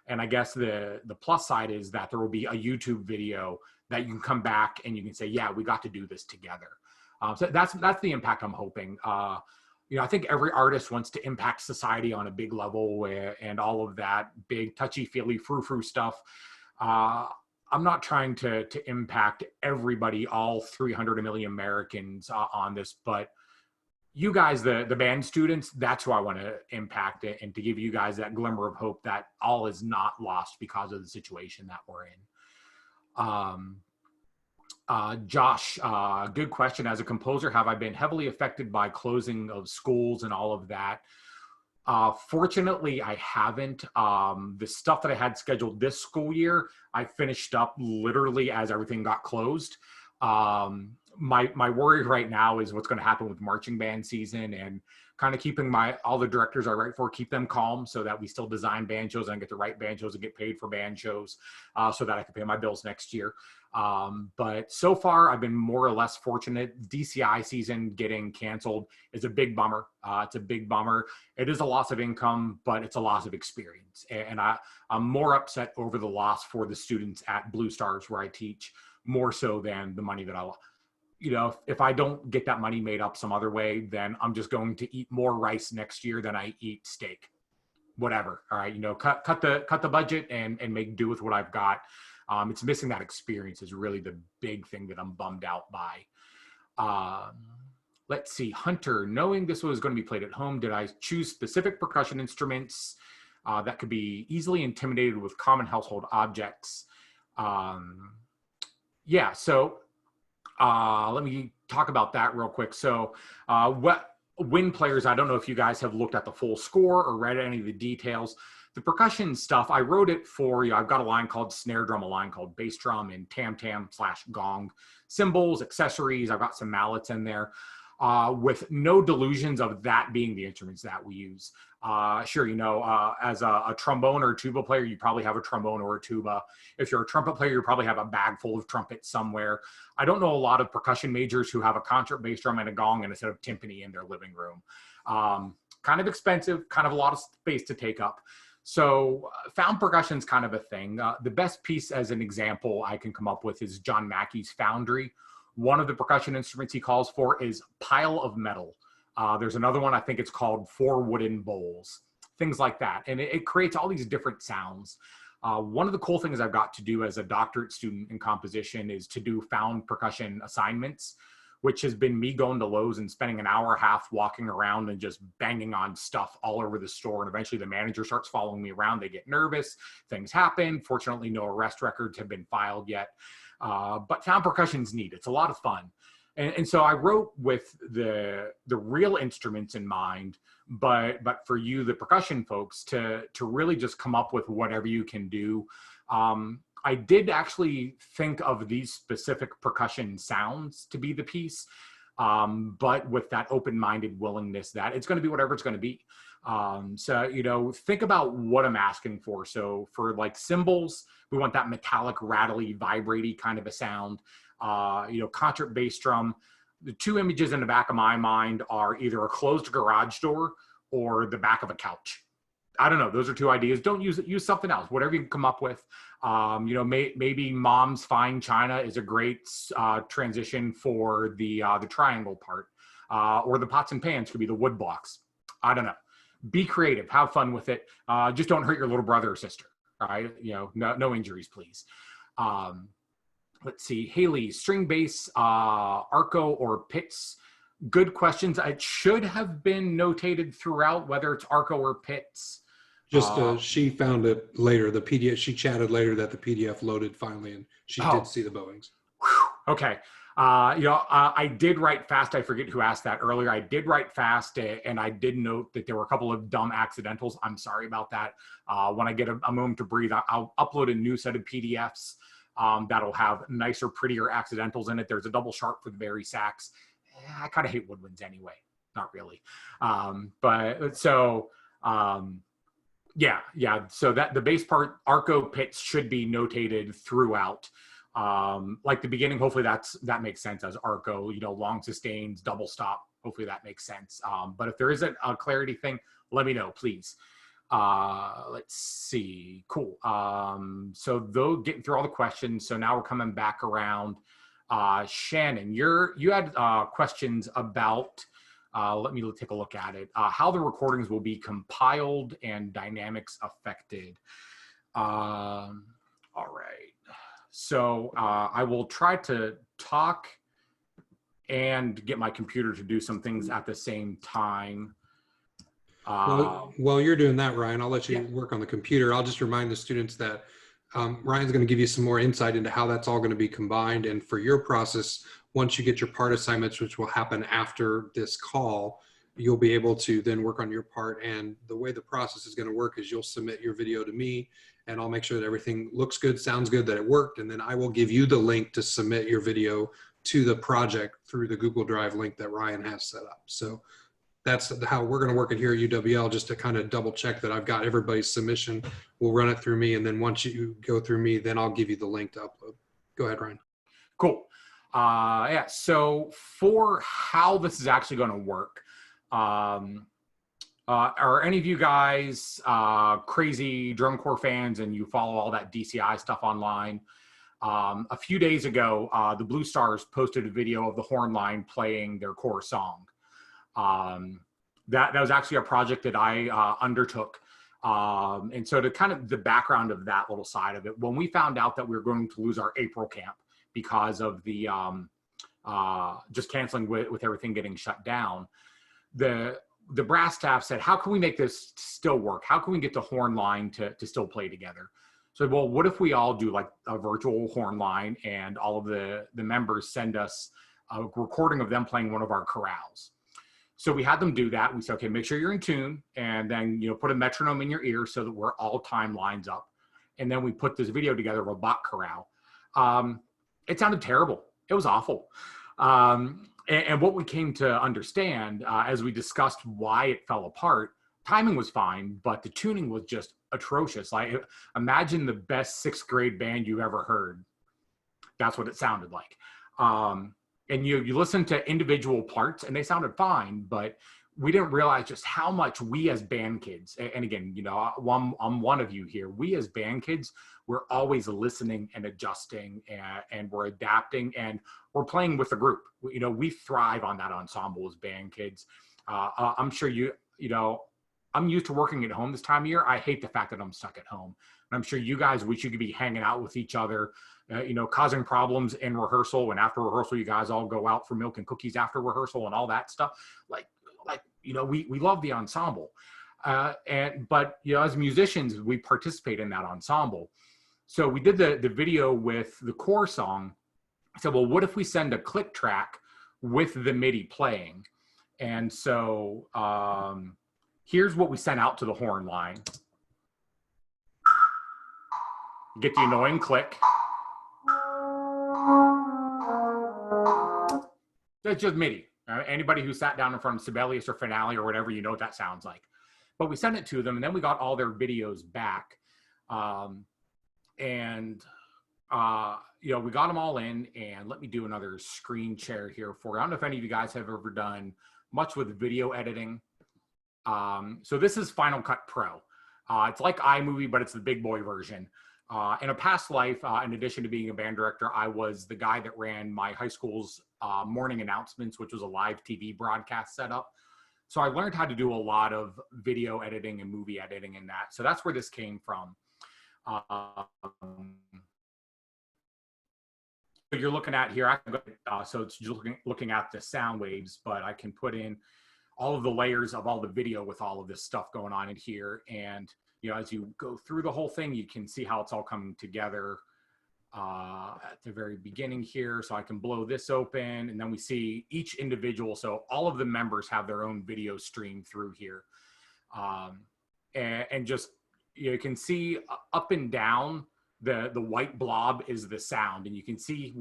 And I guess the plus side is that there will be a YouTube video that you can come back and you can say, yeah, we got to do this together. So that's the impact I'm hoping. I think every artist wants to impact society on a big level, and all of that big touchy-feely frou-frou stuff. I'm not trying to impact everybody, all 300 million Americans on this, but you guys, the band students, that's who I want to impact it, and to give you guys that glimmer of hope that all is not lost because of the situation that we're in. Josh, good question. As a composer, have I been heavily affected by closing of schools and all of that? Fortunately, I haven't. The stuff that I had scheduled this school year, I finished up literally as everything got closed. My worry right now is what's going to happen with marching band season, and kind of keeping all the directors I write for, keep them calm so that we still design band shows and get to write band shows and get paid for band shows, so that I can pay my bills next year. But so far I've been more or less fortunate. DCI season getting canceled is a big bummer. It's a big bummer. It is a loss of income, but it's a loss of experience. And I'm more upset over the loss for the students at Blue Stars where I teach, more so than the money that I lost. You know, if I don't get that money made up some other way, then I'm just going to eat more rice next year than I eat steak. Whatever. All right, you know, cut the budget and make do with what I've got. It's missing that experience is really the big thing that I'm bummed out by. Let's see, Hunter, knowing this was going to be played at home, did I choose specific percussion instruments that could be easily intimidated with common household objects? Yeah, so let me talk about that real quick. So wind players, I don't know if you guys have looked at the full score or read any of the details. The percussion stuff, I wrote it for you. I've got a line called snare drum, a line called bass drum, and tam/gong, cymbals, accessories. I've got some mallets in there, with no delusions of that being the instruments that we use. Sure, you know, as a trombone or tuba player, you probably have a trombone or a tuba. If you're a trumpet player, you probably have a bag full of trumpets somewhere. I don't know a lot of percussion majors who have a concert bass drum and a gong and a set of timpani in their living room. Kind of expensive, kind of a lot of space to take up. So found percussion is kind of a thing. The best piece as an example I can come up with is John Mackey's Foundry. One of the percussion instruments he calls for is Pile of Metal. There's another one, I think it's called Four Wooden Bowls, things like that. And it creates all these different sounds. One of the cool things I've got to do as a doctorate student in composition is to do found percussion assignments, which has been me going to Lowe's and spending an hour and a half walking around and just banging on stuff all over the store. And eventually the manager starts following me around. They get nervous. Things happen. Fortunately, no arrest records have been filed yet. But found percussion's neat. It's a lot of fun. And so I wrote with the real instruments in mind, but for you, the percussion folks, to really just come up with whatever you can do. I did actually think of these specific percussion sounds to be the piece, but with that open-minded willingness that it's going to be whatever it's going to be. So, you know, think about what I'm asking for. So for like cymbals, we want that metallic, rattly, vibraty kind of a sound. You know, concert bass drum. The two images in the back of my mind are either a closed garage door or the back of a couch. I don't know. Those are two ideas. Don't use it. Use something else. Whatever you can come up with. You know, maybe Mom's Fine China is a great transition for the triangle part, or the pots and pans could be the wood blocks. I don't know. Be creative. Have fun with it. Just don't hurt your little brother or sister. All right. You know, no injuries, please. Let's see. Haley, string bass, arco or pits. Good questions. It should have been notated throughout whether it's arco or pits. Just she found it later. The PDF, she chatted later that the PDF loaded finally, and she did see the bowings. Okay. You know, I did write fast. I forget who asked that earlier. I did write fast, and I did note that there were a couple of dumb accidentals. I'm sorry about that. When I get a moment to breathe, I'll upload a new set of PDFs that'll have nicer, prettier accidentals in it. There's a double sharp for the bari sax. I kind of hate woodwinds anyway. Not really. But so... Yeah. So that the bass part, arco pits should be notated throughout. Like the beginning, hopefully that makes sense as arco, you know, long sustains, double stop. Hopefully that makes sense. But if there isn't a clarity thing, let me know, please. Let's see. Cool. So though getting through all the questions, so now we're coming back around. Shannon, you had questions about, let me take a look at it. How the recordings will be compiled and dynamics affected. All right. So I will try to talk and get my computer to do some things at the same time. Well, while you're doing that, Ryan, I'll let you Yeah. work on the computer. I'll just remind the students that Ryan's going to give you some more insight into how that's all going to be combined. And for your process, once you get your part assignments, which will happen after this call, you'll be able to then work on your part. And the way the process is going to work is you'll submit your video to me, and I'll make sure that everything looks good, sounds good, that it worked. And then I will give you the link to submit your video to the project through the Google Drive link that Ryan has set up. So that's how we're going to work it here at UWL, just to kind of double check that I've got everybody's submission. We'll run it through me. And then once you go through me, then I'll give you the link to upload. Go ahead, Ryan. Cool. Yeah, so for how this is actually going to work, are any of you guys crazy drum corps fans and you follow all that DCI stuff online? A few days ago, the Blue Stars posted a video of the horn line playing their core song. That was actually a project that I undertook. And so to kind of the background of that little side of it, when we found out that we were going to lose our April camp because of the just canceling with everything getting shut down, the brass staff said, how can we make this still work? How can we get the horn line to still play together? So, well, what if we all do like a virtual horn line and all of the members send us a recording of them playing one of our chorales? So we had them do that. We said, okay, make sure you're in tune, and then, you know, put a metronome in your ear so that we're all time lines up. And then we put this video together of a Bach chorale. It sounded terrible. It was awful. And what we came to understand as we discussed why it fell apart, timing was fine, but the tuning was just atrocious. Like, imagine the best sixth grade band you ever heard. That's what it sounded like. And you listen to individual parts and they sounded fine, but we didn't realize just how much we as band kids, and again, you know, I'm one of you here, we as band kids, we're always listening and adjusting, and we're adapting, and we're playing with the group. You know, we thrive on that ensemble as band kids. I'm sure you know, I'm used to working at home this time of year. I hate the fact that I'm stuck at home. And I'm sure you guys wish you could be hanging out with each other, you know, causing problems in rehearsal. And after rehearsal, you guys all go out for milk and cookies after rehearsal and all that stuff. Like, you know, we love the ensemble. But, you know, as musicians, we participate in that ensemble. So we did the video with the core song. I said, well, what if we send a click track with the MIDI playing? And so here's what we sent out to the horn line. Get the annoying click. That's just MIDI. Anybody who sat down in front of Sibelius or Finale or whatever, you know what that sounds like. But we sent it to them, and then we got all their videos back. You know, we got them all in, and let me do another screen share here for you. I don't know if any of you guys have ever done much with video editing. So this is Final Cut Pro. It's like iMovie, but it's the big boy version. In a past life, in addition to being a band director, I was the guy that ran my high school's morning announcements, which was a live TV broadcast setup. So I learned how to do a lot of video editing and movie editing and that. So that's where this came from. So you're looking at here, so it's just looking at the sound waves, but I can put in all of the layers of all the video with all of this stuff going on in here. And, you know, as you go through the whole thing, you can see how it's all coming together at the very beginning here. So I can blow this open, and then we see each individual. So all of the members have their own video stream through here. And just, you can see up and down, the white blob is the sound, and you can see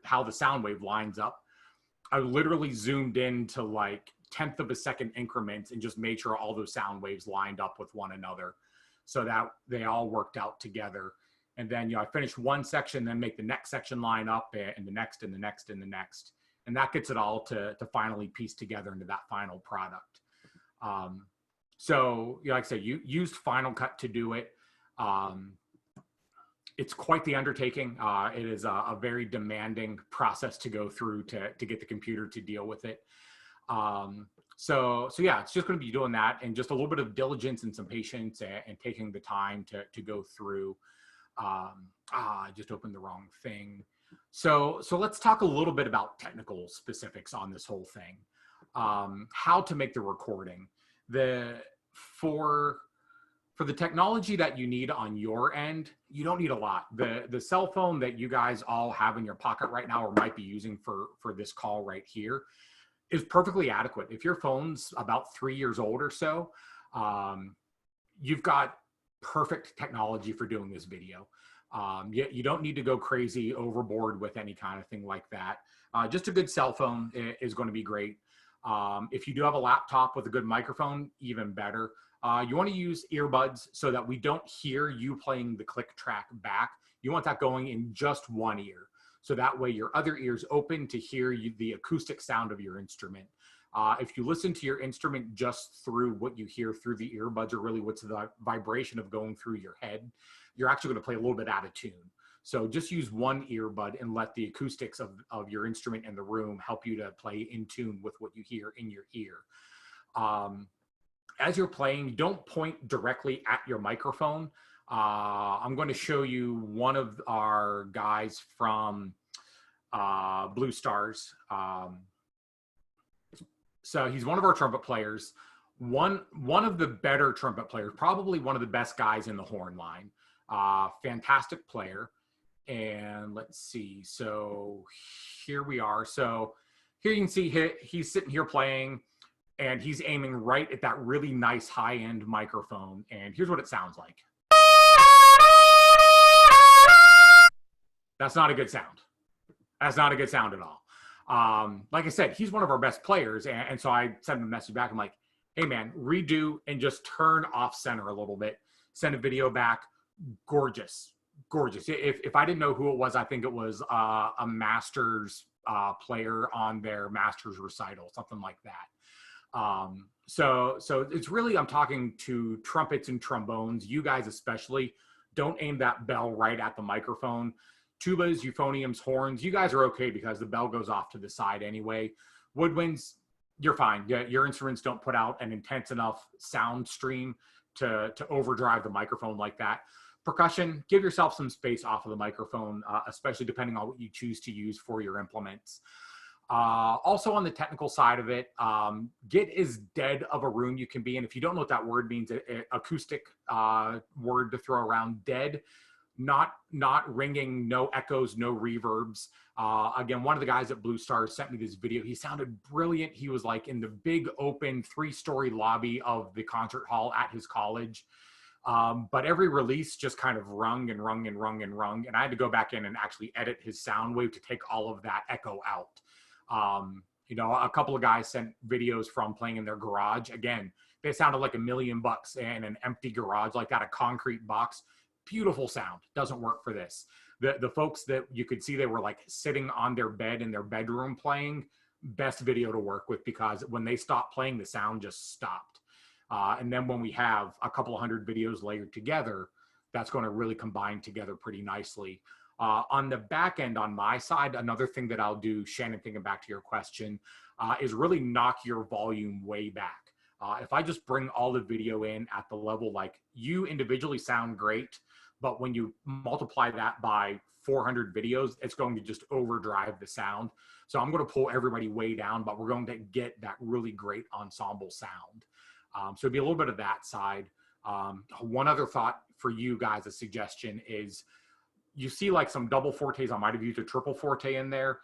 how the sound wave lines up. I literally zoomed in to like 1/10 of a second increments and just made sure all those sound waves lined up with one another so that they all worked out together. And then, you know, I finished one section, then make the next section line up, and the next and the next and the next. And that gets it all to finally piece together into that final product. So, you know, like I said, you used Final Cut to do it. It's quite the undertaking. It is a very demanding process to go through to get the computer to deal with it. So yeah, it's just going to be doing that, and just a little bit of diligence and some patience, and taking the time to go through. I just opened the wrong thing. So let's talk a little bit about technical specifics on this whole thing. How to make the recording. For the technology that you need on your end, you don't need a lot. The cell phone that you guys all have in your pocket right now or might be using for this call right here is perfectly adequate. If your phone's about 3 years old or so, you've got perfect technology for doing this video. You don't need to go crazy overboard with any kind of thing like that. Just a good cell phone is going to be great. If you do have a laptop with a good microphone, even better. You want to use earbuds so that we don't hear you playing the click track back. You want that going in just one ear. So that way your other ear's open to hear the acoustic sound of your instrument. If you listen to your instrument just through what you hear through the earbuds, or really what's the vibration of going through your head, you're actually going to play a little bit out of tune. So just use one earbud and let the acoustics of your instrument in the room help you to play in tune with what you hear in your ear. As you're playing, don't point directly at your microphone. I'm going to show you one of our guys from Blue Stars. So he's one of our trumpet players, one of the better trumpet players, probably one of the best guys in the horn line. Fantastic player. And let's see. So here we are. So here you can see he's sitting here playing, and he's aiming right at that really nice high-end microphone. And here's what it sounds like. That's not a good sound. That's not a good sound at all. Like I said, he's one of our best players. And so I sent him a message back. I'm like, hey man, redo and just turn off center a little bit. Send a video back. Gorgeous. Gorgeous. If I didn't know who it was, I think it was a Masters player on their Masters recital, something like that. So it's really, I'm talking to trumpets and trombones, you guys especially. Don't aim that bell right at the microphone. Tubas, euphoniums, horns, you guys are okay because the bell goes off to the side anyway. Woodwinds, you're fine. Your instruments don't put out an intense enough sound stream to overdrive the microphone like that. Percussion, give yourself some space off of the microphone, especially depending on what you choose to use for your implements. Also on the technical side of it, get as dead of a room you can be in. If you don't know what that word means, acoustic word to throw around, dead, not ringing, no echoes, no reverbs. Again, one of the guys at Blue Stars sent me this video. He sounded brilliant. He was like in the big open 3-story lobby of the concert hall at his college. But every release just kind of rung and rung and rung and rung. And I had to go back in and actually edit his sound wave to take all of that echo out. You know, a couple of guys sent videos from playing in their garage. Again, they sounded like $1 million in an empty garage, like that, a concrete box. Beautiful sound. Doesn't work for this. The folks that you could see, they were like sitting on their bed in their bedroom playing. Best video to work with, because when they stopped playing, the sound just stopped. And then when we have a couple of hundred videos layered together, that's going to really combine together pretty nicely. On the back end, on my side, another thing that I'll do, Shannon, thinking back to your question, is really knock your volume way back. If I just bring all the video in at the level, like, you individually sound great, but when you multiply that by 400 videos, it's going to just overdrive the sound. So I'm going to pull everybody way down, but we're going to get that really great ensemble sound. So it'd be a little bit of that side. One other thought for you guys, a suggestion is, you see like some double fortes. I might have used a triple forte in there.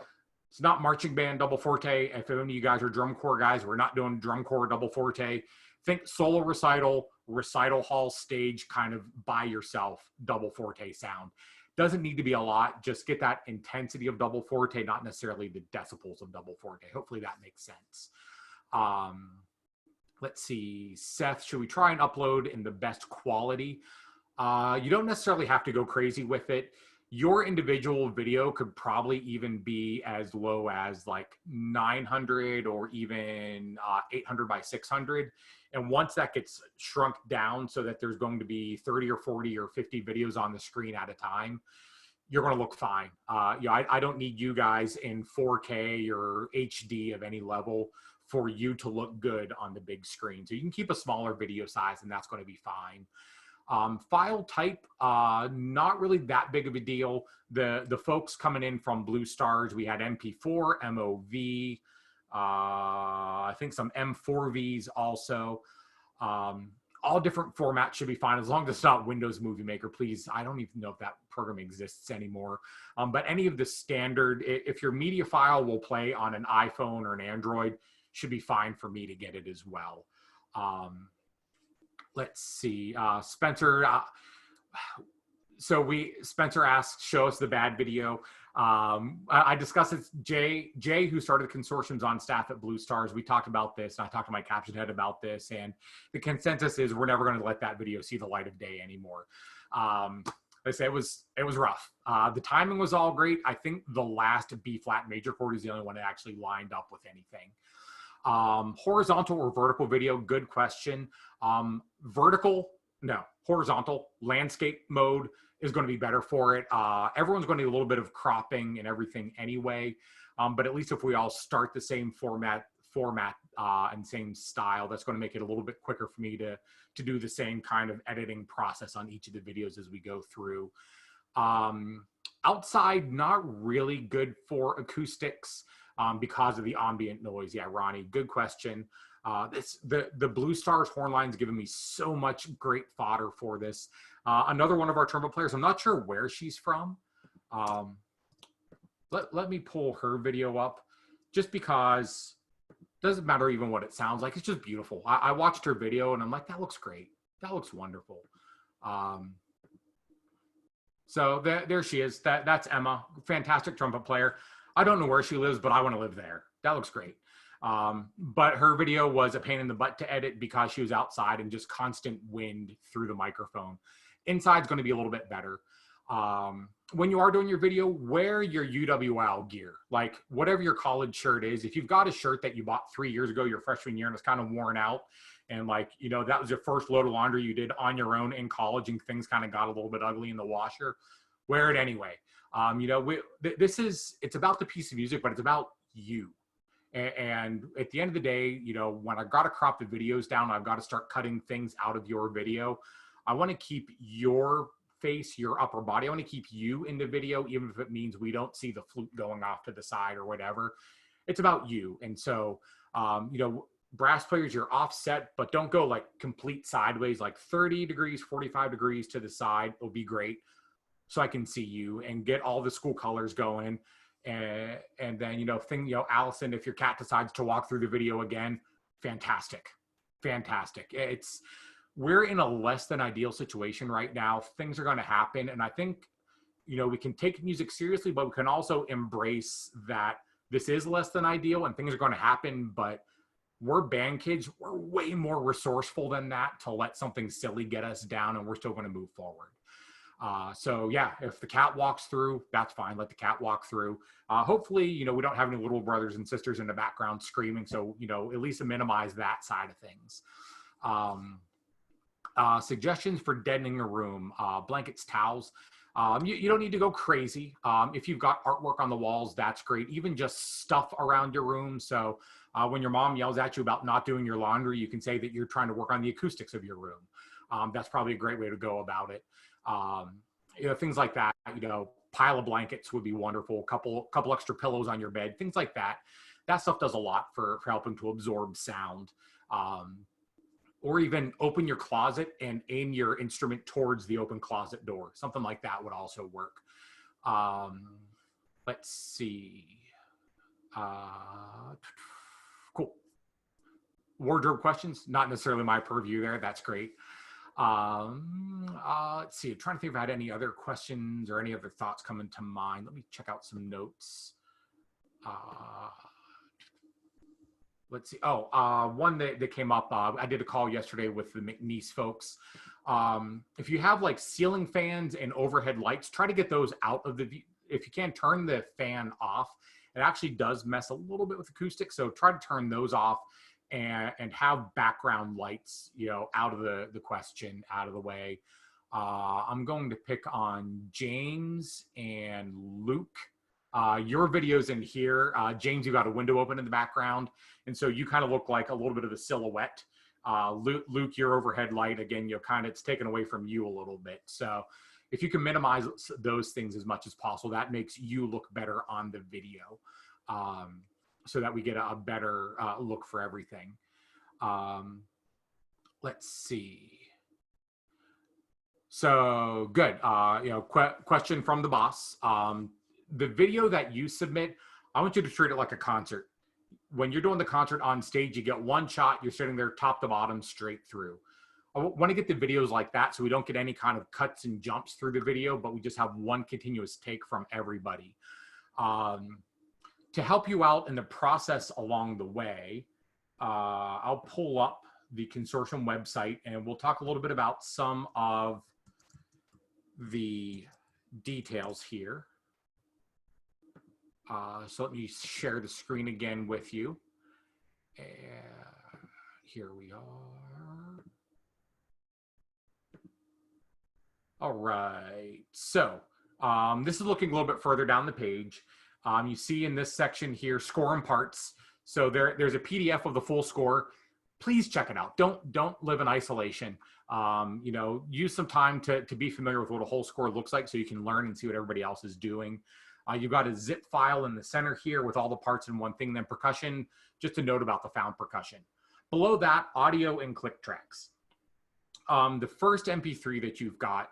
It's not marching band double forte. If any of you guys are drum corps guys, we're not doing drum corps double forte. Think solo recital, recital hall stage, kind of by yourself, double forte sound. Doesn't need to be a lot. Just get that intensity of double forte, not necessarily the decibels of double forte. Hopefully that makes sense. Let's see, Seth, should we try and upload in the best quality? You don't necessarily have to go crazy with it. Your individual video could probably even be as low as like 900 or even 800 by 600. And once that gets shrunk down so that there's going to be 30 or 40 or 50 videos on the screen at a time, you're going to look fine. I don't need you guys in 4K or HD of any level for you to look good on the big screen. So you can keep a smaller video size and that's going to be fine. File type, not really that big of a deal. The folks coming in from Blue Stars, we had MP4, MOV, I think some M4Vs also. All different formats should be fine as long as it's not Windows Movie Maker, please. I don't even know if that program exists anymore. But any of the standard, if your media file will play on an iPhone or an Android, should be fine for me to get it as well. Let's see, Spencer. Spencer asks, show us the bad video. I discussed it. Jay, who started the consortium's on staff at Blue Stars. We talked about this, and I talked to my caption head about this, and the consensus is we're never going to let that video see the light of day anymore. Like I said, it was rough. The timing was all great. I think the last B flat major chord is the only one that actually lined up with anything. Horizontal or vertical video, good question. Vertical, no. Horizontal, landscape mode is going to be better for it. Everyone's going to need a little bit of cropping and everything anyway. But at least if we all start the same format and same style, that's going to make it a little bit quicker for me to do the same kind of editing process on each of the videos as we go through. Outside, not really good for acoustics because of the ambient noise. Yeah, Ronnie, good question. The Blue Stars horn line's given me so much great fodder for this. Another one of our trumpet players, I'm not sure where she's from. Let me pull her video up just because it doesn't matter even what it sounds like. It's just beautiful. I watched her video and I'm like, that looks great. That looks wonderful. So there she is. That's Emma, fantastic trumpet player. I don't know where she lives, but I want to live there. That looks great. But her video was a pain in the butt to edit because she was outside and just constant wind through the microphone. Inside's going to be a little bit better. When you are doing your video, wear your UWL gear, like whatever your college shirt is. If you've got a shirt that you bought 3 years ago, your freshman year, and it's kind of worn out, and like, you know, that was your first load of laundry you did on your own in college and things kind of got a little bit ugly in the washer, wear it anyway. You know, it's about the piece of music, but it's about you. And at the end of the day, you know, when I've got to crop the videos down, I've got to start cutting things out of your video. I want to keep your face, your upper body. I want to keep you in the video, even if it means we don't see the flute going off to the side or whatever. It's about you. And so, you know, brass players, you're offset, but don't go like complete sideways, like 30 degrees, 45 degrees to the side will be great. So I can see you and get all the school colors going. And then, you know, Allison, if your cat decides to walk through the video again, fantastic. We're in a less than ideal situation right now. Things are going to happen. And I think, you know, we can take music seriously, but we can also embrace that this is less than ideal and things are going to happen. But we're band kids. We're way more resourceful than that to let something silly get us down, and we're still going to move forward. So yeah, if the cat walks through, that's fine. Let the cat walk through. Hopefully, you know, we don't have any little brothers and sisters in the background screaming. So, you know, at least minimize that side of things. Suggestions for deadening a room, blankets, towels. You don't need to go crazy. If you've got artwork on the walls, that's great. Even just stuff around your room. So when your mom yells at you about not doing your laundry, you can say that you're trying to work on the acoustics of your room. That's probably a great way to go about it. You know, things like that, you know, pile of blankets would be wonderful. Couple extra pillows on your bed, things like that. That stuff does a lot for helping to absorb sound. Or even open your closet and aim your instrument towards the open closet door. Something like that would also work. Let's see. Cool. Wardrobe questions, not necessarily my purview there. That's great. Let's see, I'm trying to think if I had any other questions or any other thoughts coming to mind. Let me check out some notes. Let's see. Oh, one that came up, I did a call yesterday with the McNeese folks. If you have like ceiling fans and overhead lights, try to get those out of the view. If you can, turn the fan off. It actually does mess a little bit with acoustics, so try to turn those off and have background lights, you know, out of the question, out of the way. I'm going to pick on James and Luke. Your video's in here. James, you got a window open in the background, and so you kind of look like a little bit of a silhouette Luke, your overhead light, again, it's taken away from you a little bit. So if you can minimize those things as much as possible, that makes you look better on the video, so that we get a better look for everything. Let's see. So good. Question from the boss. The video that you submit, I want you to treat it like a concert. When you're doing the concert on stage, you get one shot, you're sitting there top to bottom straight through. I want to get the videos like that so we don't get any kind of cuts and jumps through the video, but we just have one continuous take from everybody. To help you out in the process along the way, I'll pull up the consortium website and we'll talk a little bit about some of the details here. So let me share the screen again with you. Here we are. All right, so this is looking a little bit further down the page. You see in this section here, score and parts. So there's a PDF of the full score. Please check it out. Don't live in isolation. Use some time to be familiar with what a whole score looks like so you can learn and see what everybody else is doing. You've got a zip file in the center here with all the parts in one thing. Then percussion, just a note about the found percussion. Below that, audio and click tracks. The first MP3 that you've got,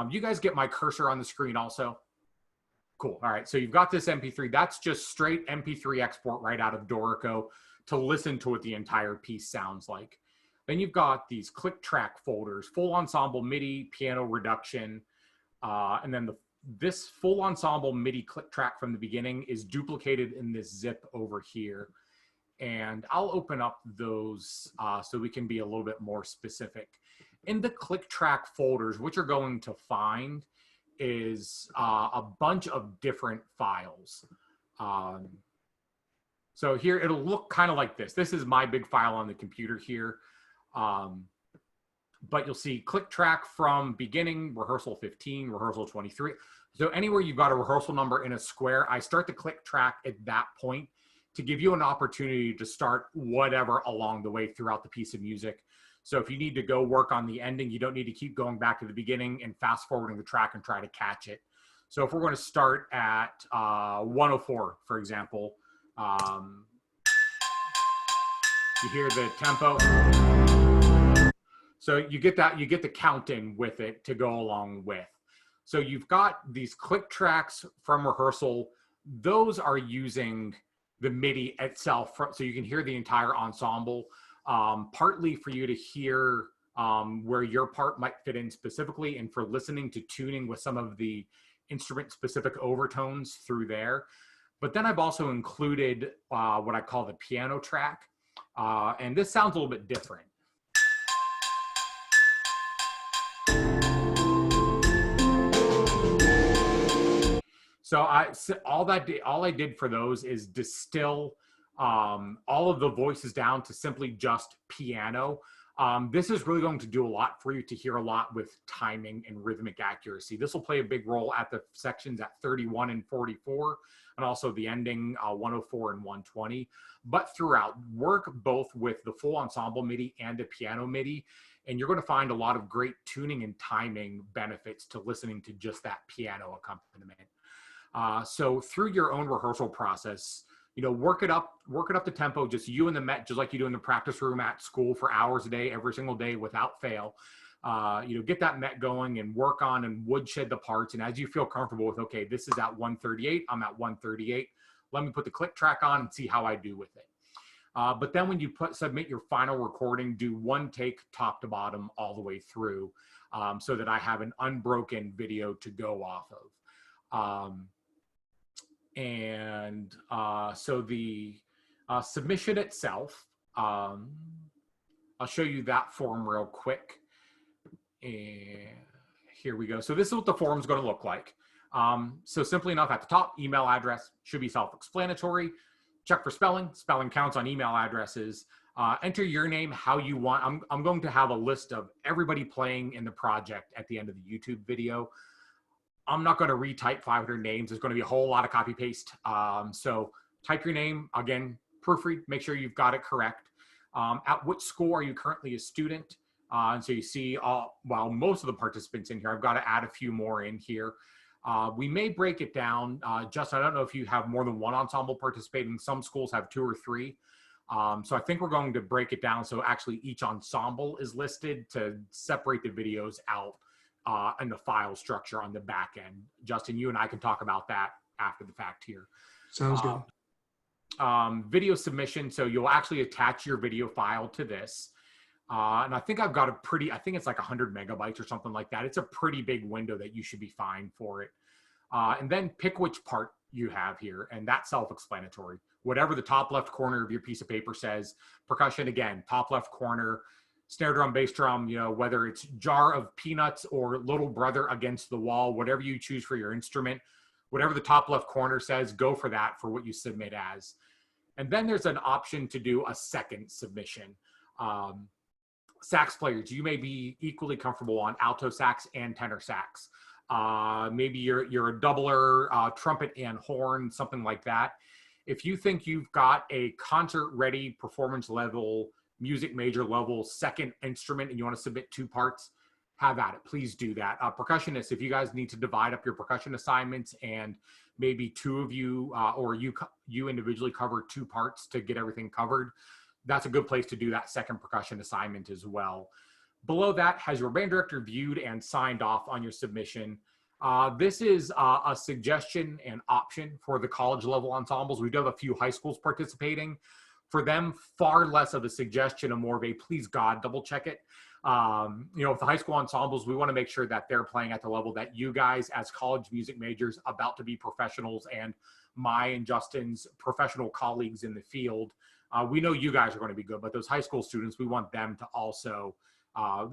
you guys get my cursor on the screen also? Cool. All right. So you've got this MP3. That's just straight MP3 export right out of Dorico to listen to what the entire piece sounds like. Then you've got these click track folders, full ensemble MIDI, piano reduction, and then this full ensemble MIDI click track from the beginning is duplicated in this zip over here. And I'll open up those so we can be a little bit more specific. In the click track folders, what you're going to find is a bunch of different files. So here it'll look kind of like this. This is my big file on the computer here. But you'll see click track from beginning, rehearsal 15, rehearsal 23. So anywhere you've got a rehearsal number in a square, I start the click track at that point to give you an opportunity to start whatever along the way throughout the piece of music. So if you need to go work on the ending, you don't need to keep going back to the beginning and fast forwarding the track and try to catch it. So if we're going to start at 104, for example, you hear the tempo. So you get the count in with it to go along with. So you've got these click tracks from rehearsal. Those are using the MIDI itself, so you can hear the entire ensemble, partly for you to hear where your part might fit in specifically, and for listening to tuning with some of the instrument-specific overtones through there. But then I've also included what I call the piano track, and this sounds a little bit different. So all I did for those is distill all of the voices down to simply just piano. This is really going to do a lot for you to hear a lot with timing and rhythmic accuracy. This will play a big role at the sections at 31 and 44, and also the ending 104 and 120. But throughout, work both with the full ensemble MIDI and the piano MIDI, and you're going to find a lot of great tuning and timing benefits to listening to just that piano accompaniment. So through your own rehearsal process, work it up the tempo, just you and the Met, just like you do in the practice room at school for hours a day, every single day without fail. Get that Met going and work on and woodshed the parts. And as you feel comfortable with, okay, this is at 138, I'm at 138. Let me put the click track on and see how I do with it. But then when you submit your final recording, do one take top to bottom all the way through, so that I have an unbroken video to go off of. So the submission itself, I'll show you that form real quick. And here we go. So this is what the form is going to look like. So simply enough, at the top, email address should be self-explanatory. Check for spelling. Spelling counts on email addresses. Enter your name how you want. I'm going to have a list of everybody playing in the project at the end of the YouTube video. I'm not going to retype 500 names. There's going to be a whole lot of copy paste. So type your name, again, proofread, make sure you've got it correct. At which school are you currently a student? And so you see, while most of the participants in here, I've got to add a few more in here. We may break it down. Justin, I don't know if you have more than one ensemble participating. Some schools have 2 or 3. So I think we're going to break it down so actually each ensemble is listed to separate the videos out in the file structure on the back end. Justin, you and I can talk about that after the fact here. Sounds good. Video submission. So you'll actually attach your video file to this. And I think I've got I think it's like 100 megabytes or something like that. It's a pretty big window that you should be fine for it. And then pick which part you have here, and that's self-explanatory. Whatever the top left corner of your piece of paper says. Percussion, again, top left corner. Snare drum, bass drum, you know, whether it's jar of peanuts or little brother against the wall, whatever you choose for your instrument, whatever the top left corner says, go for that for what you submit as. And then there's an option to do a second submission. Sax players, you may be equally comfortable on alto sax and tenor sax. Maybe you're a doubler, trumpet and horn, something like that. If you think you've got a concert ready performance level, music major level second instrument and you want to submit 2 parts, have at it. Please do that. Percussionists, if you guys need to divide up your percussion assignments and maybe 2 of you or you individually cover 2 parts to get everything covered, that's a good place to do that second percussion assignment as well. Below that, has your band director viewed and signed off on your submission? This is a suggestion and option for the college level ensembles. We do have a few high schools participating. For them, far less of a suggestion and more of a please God, double check it. You know, with the high school ensembles, we want to make sure that they're playing at the level that you guys as college music majors about to be professionals and my and Justin's professional colleagues in the field. We know you guys are going to be good, but those high school students, we want them to also,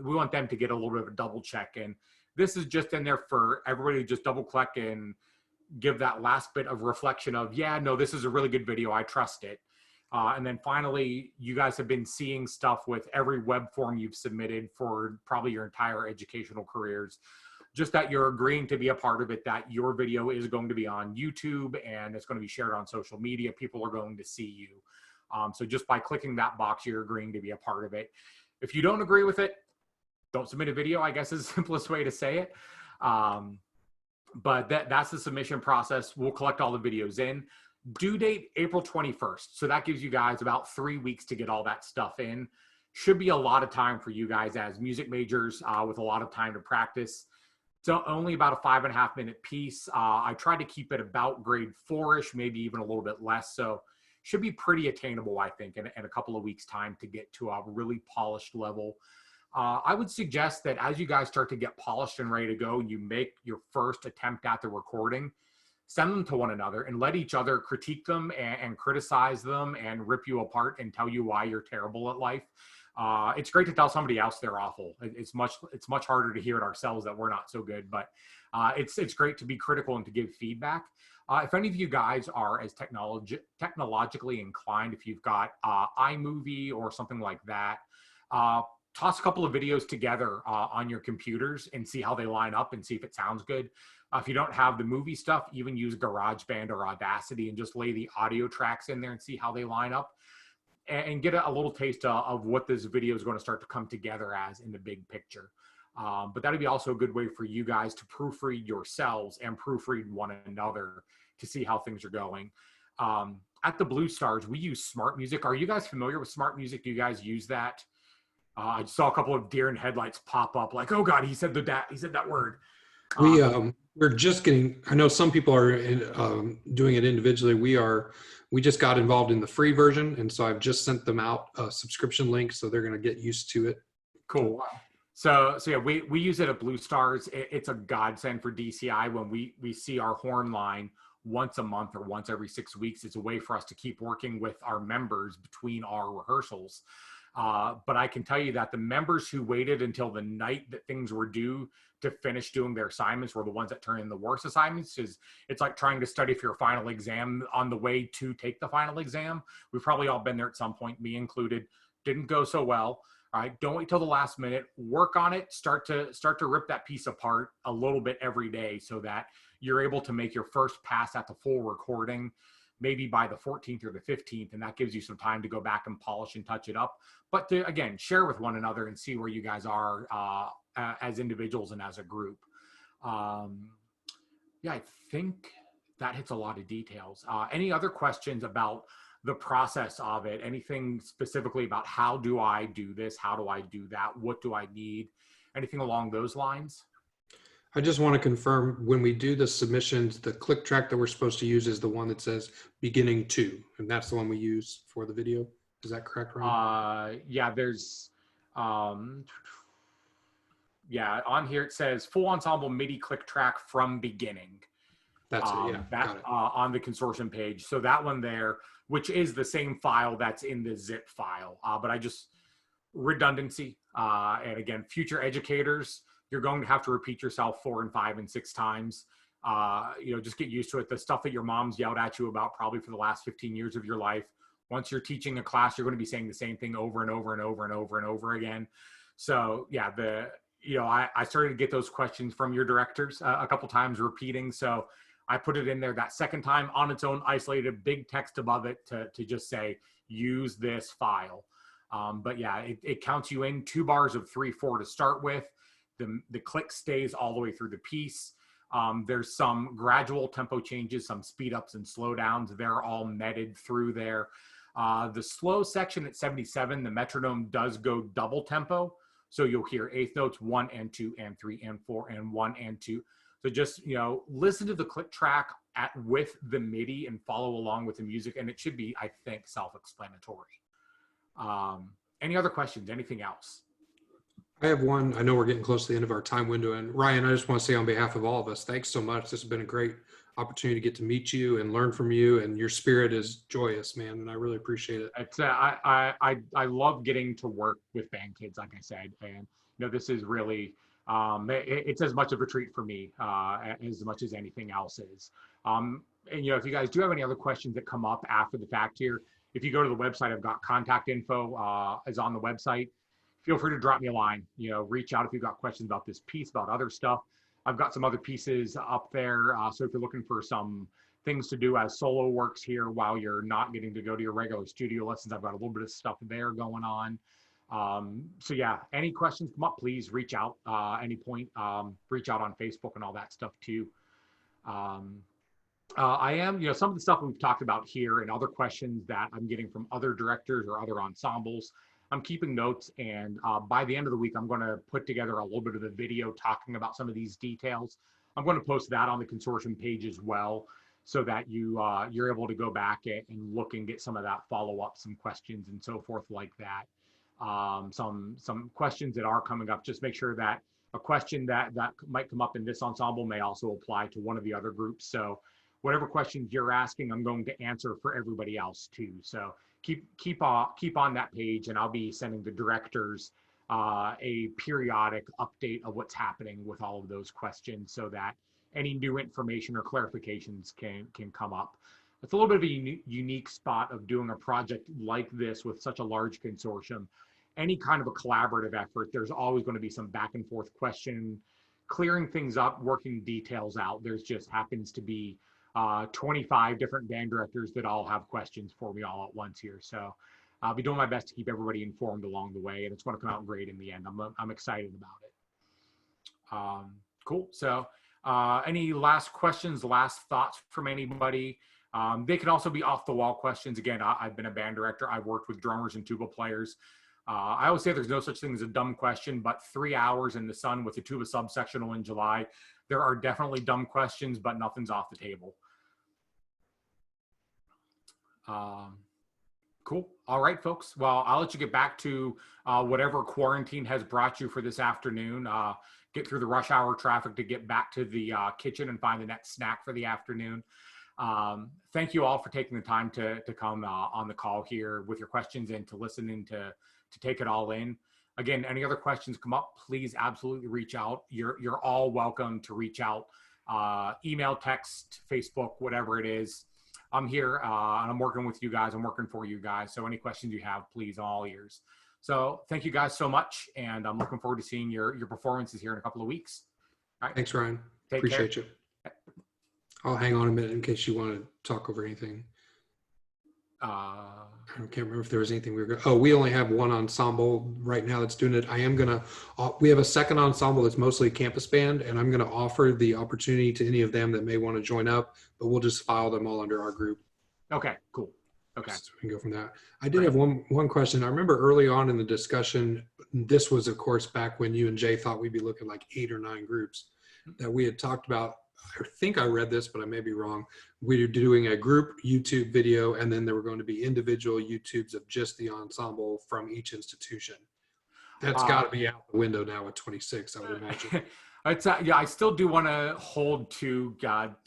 we want them to get a little bit of a double check. And this is just in there for everybody to just double click and give that last bit of reflection of, yeah, no, this is a really good video. I trust it. And then finally, you guys have been seeing stuff with every web form you've submitted for probably your entire educational careers, just that you're agreeing to be a part of it, that your video is going to be on YouTube and it's going to be shared on social media. People are going to see you. So just by clicking that box, you're agreeing to be a part of it. If you don't agree with it, don't submit a video, I guess is the simplest way to say it. But that's the submission process. We'll collect all the videos in. Due date, April 21st. So that gives you guys about 3 weeks to get all that stuff in. Should be a lot of time for you guys as music majors with a lot of time to practice. So only about a 5.5-minute piece. I try to keep it about grade 4-ish, maybe even a little bit less. So should be pretty attainable, I think, in a couple of weeks' time to get to a really polished level. I would suggest that as you guys start to get polished and ready to go, you make your first attempt at the recording, send them to one another and let each other critique them and criticize them and rip you apart and tell you why you're terrible at life. It's great to tell somebody else they're awful. It's much harder to hear it ourselves that we're not so good, but it's great to be critical and to give feedback. If any of you guys are as technologically inclined, if you've got iMovie or something like that, toss a couple of videos together on your computers and see how they line up and see if it sounds good. If you don't have the movie stuff, even use GarageBand or Audacity and just lay the audio tracks in there and see how they line up and get a little taste of what this video is going to start to come together as in the big picture. But that'd be also a good way for you guys to proofread yourselves and proofread one another to see how things are going. At the Blue Stars, we use Smart Music. Are you guys familiar with Smart Music? Do you guys use that? I saw a couple of deer in headlights pop up like, oh God, he said that word. We're just getting, I know some people are doing it individually. We just got involved in the free version. And so I've just sent them out a subscription link. So they're going to get used to it. Cool. So yeah, we use it at Blue Stars. It's a godsend for DCI when we see our horn line once a month or once every 6 weeks. It's a way for us to keep working with our members between our rehearsals. But I can tell you that the members who waited until the night that things were due to finish doing their assignments were the ones that turned in the worst assignments. It's like trying to study for your final exam on the way to take the final exam. We've probably all been there at some point, me included. Didn't go so well. All right, don't wait till the last minute. Work on it. Start to rip that piece apart a little bit every day so that you're able to make your first pass at the full recording maybe by the 14th or the 15th, and that gives you some time to go back and polish and touch it up, but to, again, share with one another and see where you guys are as individuals and as a group. Yeah, I think that hits a lot of details. Any other questions about the process of it? Anything specifically about how do I do this? How do I do that? What do I need? Anything along those lines? I just want to confirm, when we do the submissions, the click track that we're supposed to use is the one that says beginning to, and that's the one we use for the video. Is that correct, Ryan? Yeah, there's, yeah, on here it says full ensemble MIDI click track from beginning. That's it, yeah, that got it. On the consortium page. So that one there, which is the same file that's in the zip file, but I just, redundancy. And again, future educators, you're going to have to repeat yourself 4 and 5 and 6 times. You know, just get used to it. The stuff that your mom's yelled at you about probably for the last 15 years of your life. Once you're teaching a class, you're going to be saying the same thing over and over and over and over and over again. So yeah, I started to get those questions from your directors a couple times repeating. So I put it in there that second time on its own, isolated, big text above it to just say, use this file. But yeah, it counts you in 2 bars of 3/4 to start with. The click stays all the way through the piece. There's some gradual tempo changes, some speed ups and slow downs. They're all netted through there. The slow section at 77, the metronome does go double tempo. So you'll hear eighth notes 1 and 2 and 3 and 4 and 1 and 2. So just, listen to the click track with the MIDI and follow along with the music. And it should be, I think, self-explanatory. Any other questions? Anything else? I have one. I know we're getting close to the end of our time window. And Ryan, I just want to say on behalf of all of us, thanks so much. This has been a great opportunity to get to meet you and learn from you. And your spirit is joyous, man. And I really appreciate it. It's I love getting to work with band kids, like I said. And this is really it's as much of a treat for me as much as anything else is. And if you guys do have any other questions that come up after the fact here, if you go to the website, I've got contact info is on the website. Feel free to drop me a line, reach out if you've got questions about this piece, about other stuff. I've got some other pieces up there. So if you're looking for some things to do as solo works here while you're not getting to go to your regular studio lessons, I've got a little bit of stuff there going on. So yeah, any questions come up, please reach out any point. Reach out on Facebook and all that stuff too. I am, some of the stuff we've talked about here and other questions that I'm getting from other directors or other ensembles, I'm keeping notes, and by the end of the week, I'm going to put together a little bit of a video talking about some of these details. I'm going to post that on the consortium page as well, so that you're able to go back and look and get some of that follow-up, some questions and so forth like that. Some questions that are coming up, just make sure that a question that might come up in this ensemble may also apply to one of the other groups. So whatever questions you're asking, I'm going to answer for everybody else too. So keep on that page, and I'll be sending the directors a periodic update of what's happening with all of those questions, so that any new information or clarifications can come up. It's a little bit of a unique spot of doing a project like this with such a large consortium. Any kind of a collaborative effort, there's always going to be some back and forth question, clearing things up, working details out. There's just happens to be 25 different band directors that all have questions for me all at once here. So I'll be doing my best to keep everybody informed along the way, and it's going to come out great in the end. I'm excited about it. Cool. So any last questions, last thoughts from anybody? They can also be off the wall questions. Again, I've been a band director. I've worked with drummers and tuba players. I always say there's no such thing as a dumb question, but 3 hours in the sun with a tuba subsectional in July, there are definitely dumb questions, but nothing's off the table. Cool. All right, folks. Well, I'll let you get back to whatever quarantine has brought you for this afternoon. Get through the rush hour traffic to get back to the kitchen and find the next snack for the afternoon. Thank you all for taking the time to come on the call here with your questions and to listen and to take it all in. Again, any other questions come up, please absolutely reach out. You're all welcome to reach out, email, text, Facebook, whatever it is. I'm here and I'm working with you guys. I'm working for you guys. So any questions you have, please, all ears. So thank you guys so much. And I'm looking forward to seeing your performances here in a couple of weeks. All right. Thanks, Ryan. Take Appreciate care. you. I'll hang on a minute in case you want to talk over anything. I can't remember if there was anything we were going to, we only have one ensemble right now that's doing it. I am going to, we have a second ensemble that's mostly campus band, and I'm going to offer the opportunity to any of them that may want to join up, but we'll just file them all under our group. Okay, cool. Okay. So we can go from that. I did have one question. I remember early on in the discussion, this was of course back when you and Jay thought we'd be looking like 8 or 9 groups, that we had talked about. I think I read this, but I may be wrong. We were doing a group YouTube video, and then there were going to be individual YouTubes of just the ensemble from each institution. That's got to be out the window now at 26, I would imagine. It's yeah, I still do want to hold to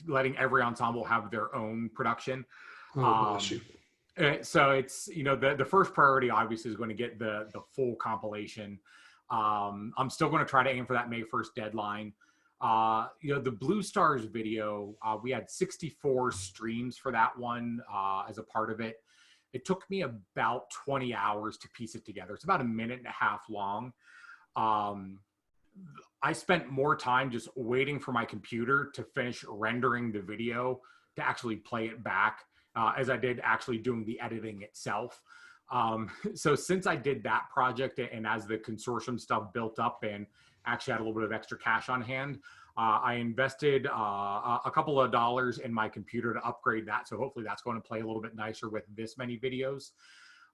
letting every ensemble have their own production. Oh, bless you. So it's, you know, the first priority obviously is going to get the full compilation. I'm still going to try to aim for that May 1st deadline. You know, the Blue Stars video, we had 64 streams for that one as a part of it. It took me about 20 hours to piece it together. It's about 1.5 minutes long. I spent more time just waiting for my computer to finish rendering the video to actually play it back as I did actually doing the editing itself. So since I did that project, and as the consortium stuff built up and actually had a little bit of extra cash on hand, I invested a couple of dollars in my computer to upgrade that. So hopefully that's going to play a little bit nicer with this many videos.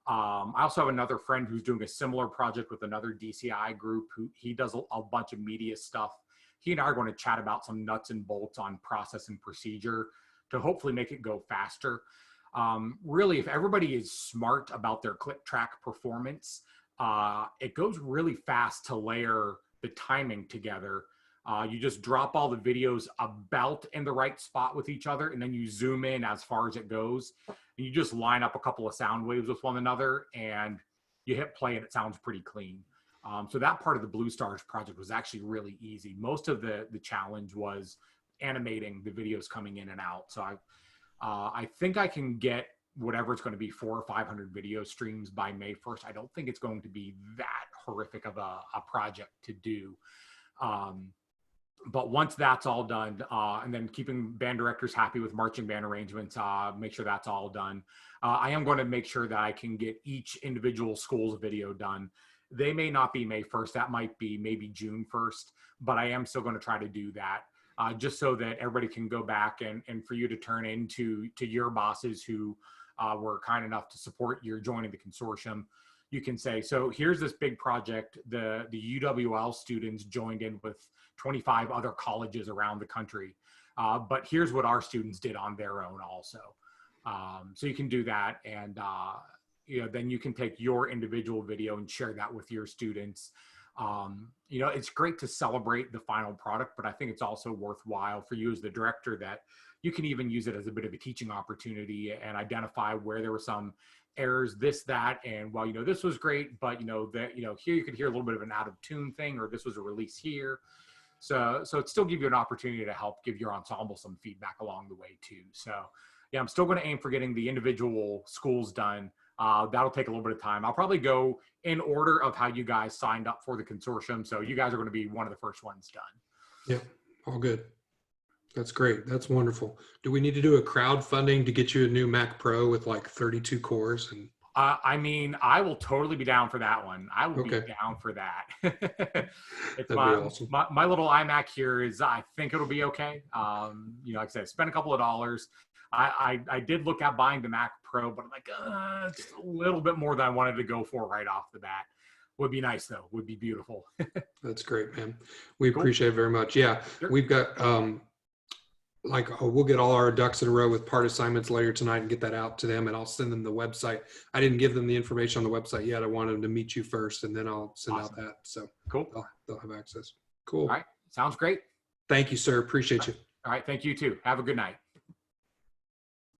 I also have another friend who's doing a similar project with another DCI group who he does a bunch of media stuff. He and I are going to chat about some nuts and bolts on process and procedure to hopefully make it go faster. Really, if everybody is smart about their click track performance, it goes really fast to layer the timing together. You just drop all the videos about in the right spot with each other, and then you zoom in as far as it goes. And you just line up a couple of sound waves with one another, and you hit play, and it sounds pretty clean. So that part of the Blue Stars project was actually really easy. Most of the challenge was animating the videos coming in and out. So I think I can get whatever it's going to be 400 or 500 video streams by May 1st. I don't think it's going to be that horrific of a project to do. But once that's all done, and then keeping band directors happy with marching band arrangements, make sure that's all done. I am going to make sure that I can get each individual school's video done. They may not be May 1st. That might be maybe June 1st, but I am still going to try to do that. Just so that everybody can go back and for you to turn into your bosses who were kind enough to support your joining the consortium. You can say, so here's this big project. The UWL students joined in with 25 other colleges around the country. But here's what our students did on their own also. So you can do that. And you know, then you can take your individual video and share that with your students. You know, it's great to celebrate the final product, but I think it's also worthwhile for you as the director that you can even use it as a bit of a teaching opportunity and identify where there were some errors, this, that, and well, you know, this was great, but you know, that, you know, here you could hear a little bit of an out of tune thing, or this was a release here. So it still give you an opportunity to help give your ensemble some feedback along the way too. So yeah, I'm still going to aim for getting the individual schools done. That'll take a little bit of time. I'll probably go in order of how you guys signed up for the consortium. So you guys are going to be one of the first ones done. Yeah, all good. That's great. That's wonderful. Do we need to do a crowdfunding to get you a new Mac Pro with like 32 cores? And I mean, I will totally be down for that one. I will be down for that. It's awesome. my little iMac here is, I think it'll be okay. You know, like I said, spend a couple of dollars. I did look at buying the Mac Pro, but I'm like, just a little bit more than I wanted to go for right off the bat. Would be nice though. Would be beautiful. That's great, man. We appreciate it very much. Yeah, sure. We've got we'll get all our ducks in a row with part assignments later tonight and get that out to them, and I'll send them the website. I didn't give them the information on the website yet. I wanted them to meet you first, and then I'll send out that. So cool. They'll have access. Cool. All right. Sounds great. Thank you, sir. Appreciate you. All right. Thank you too. Have a good night.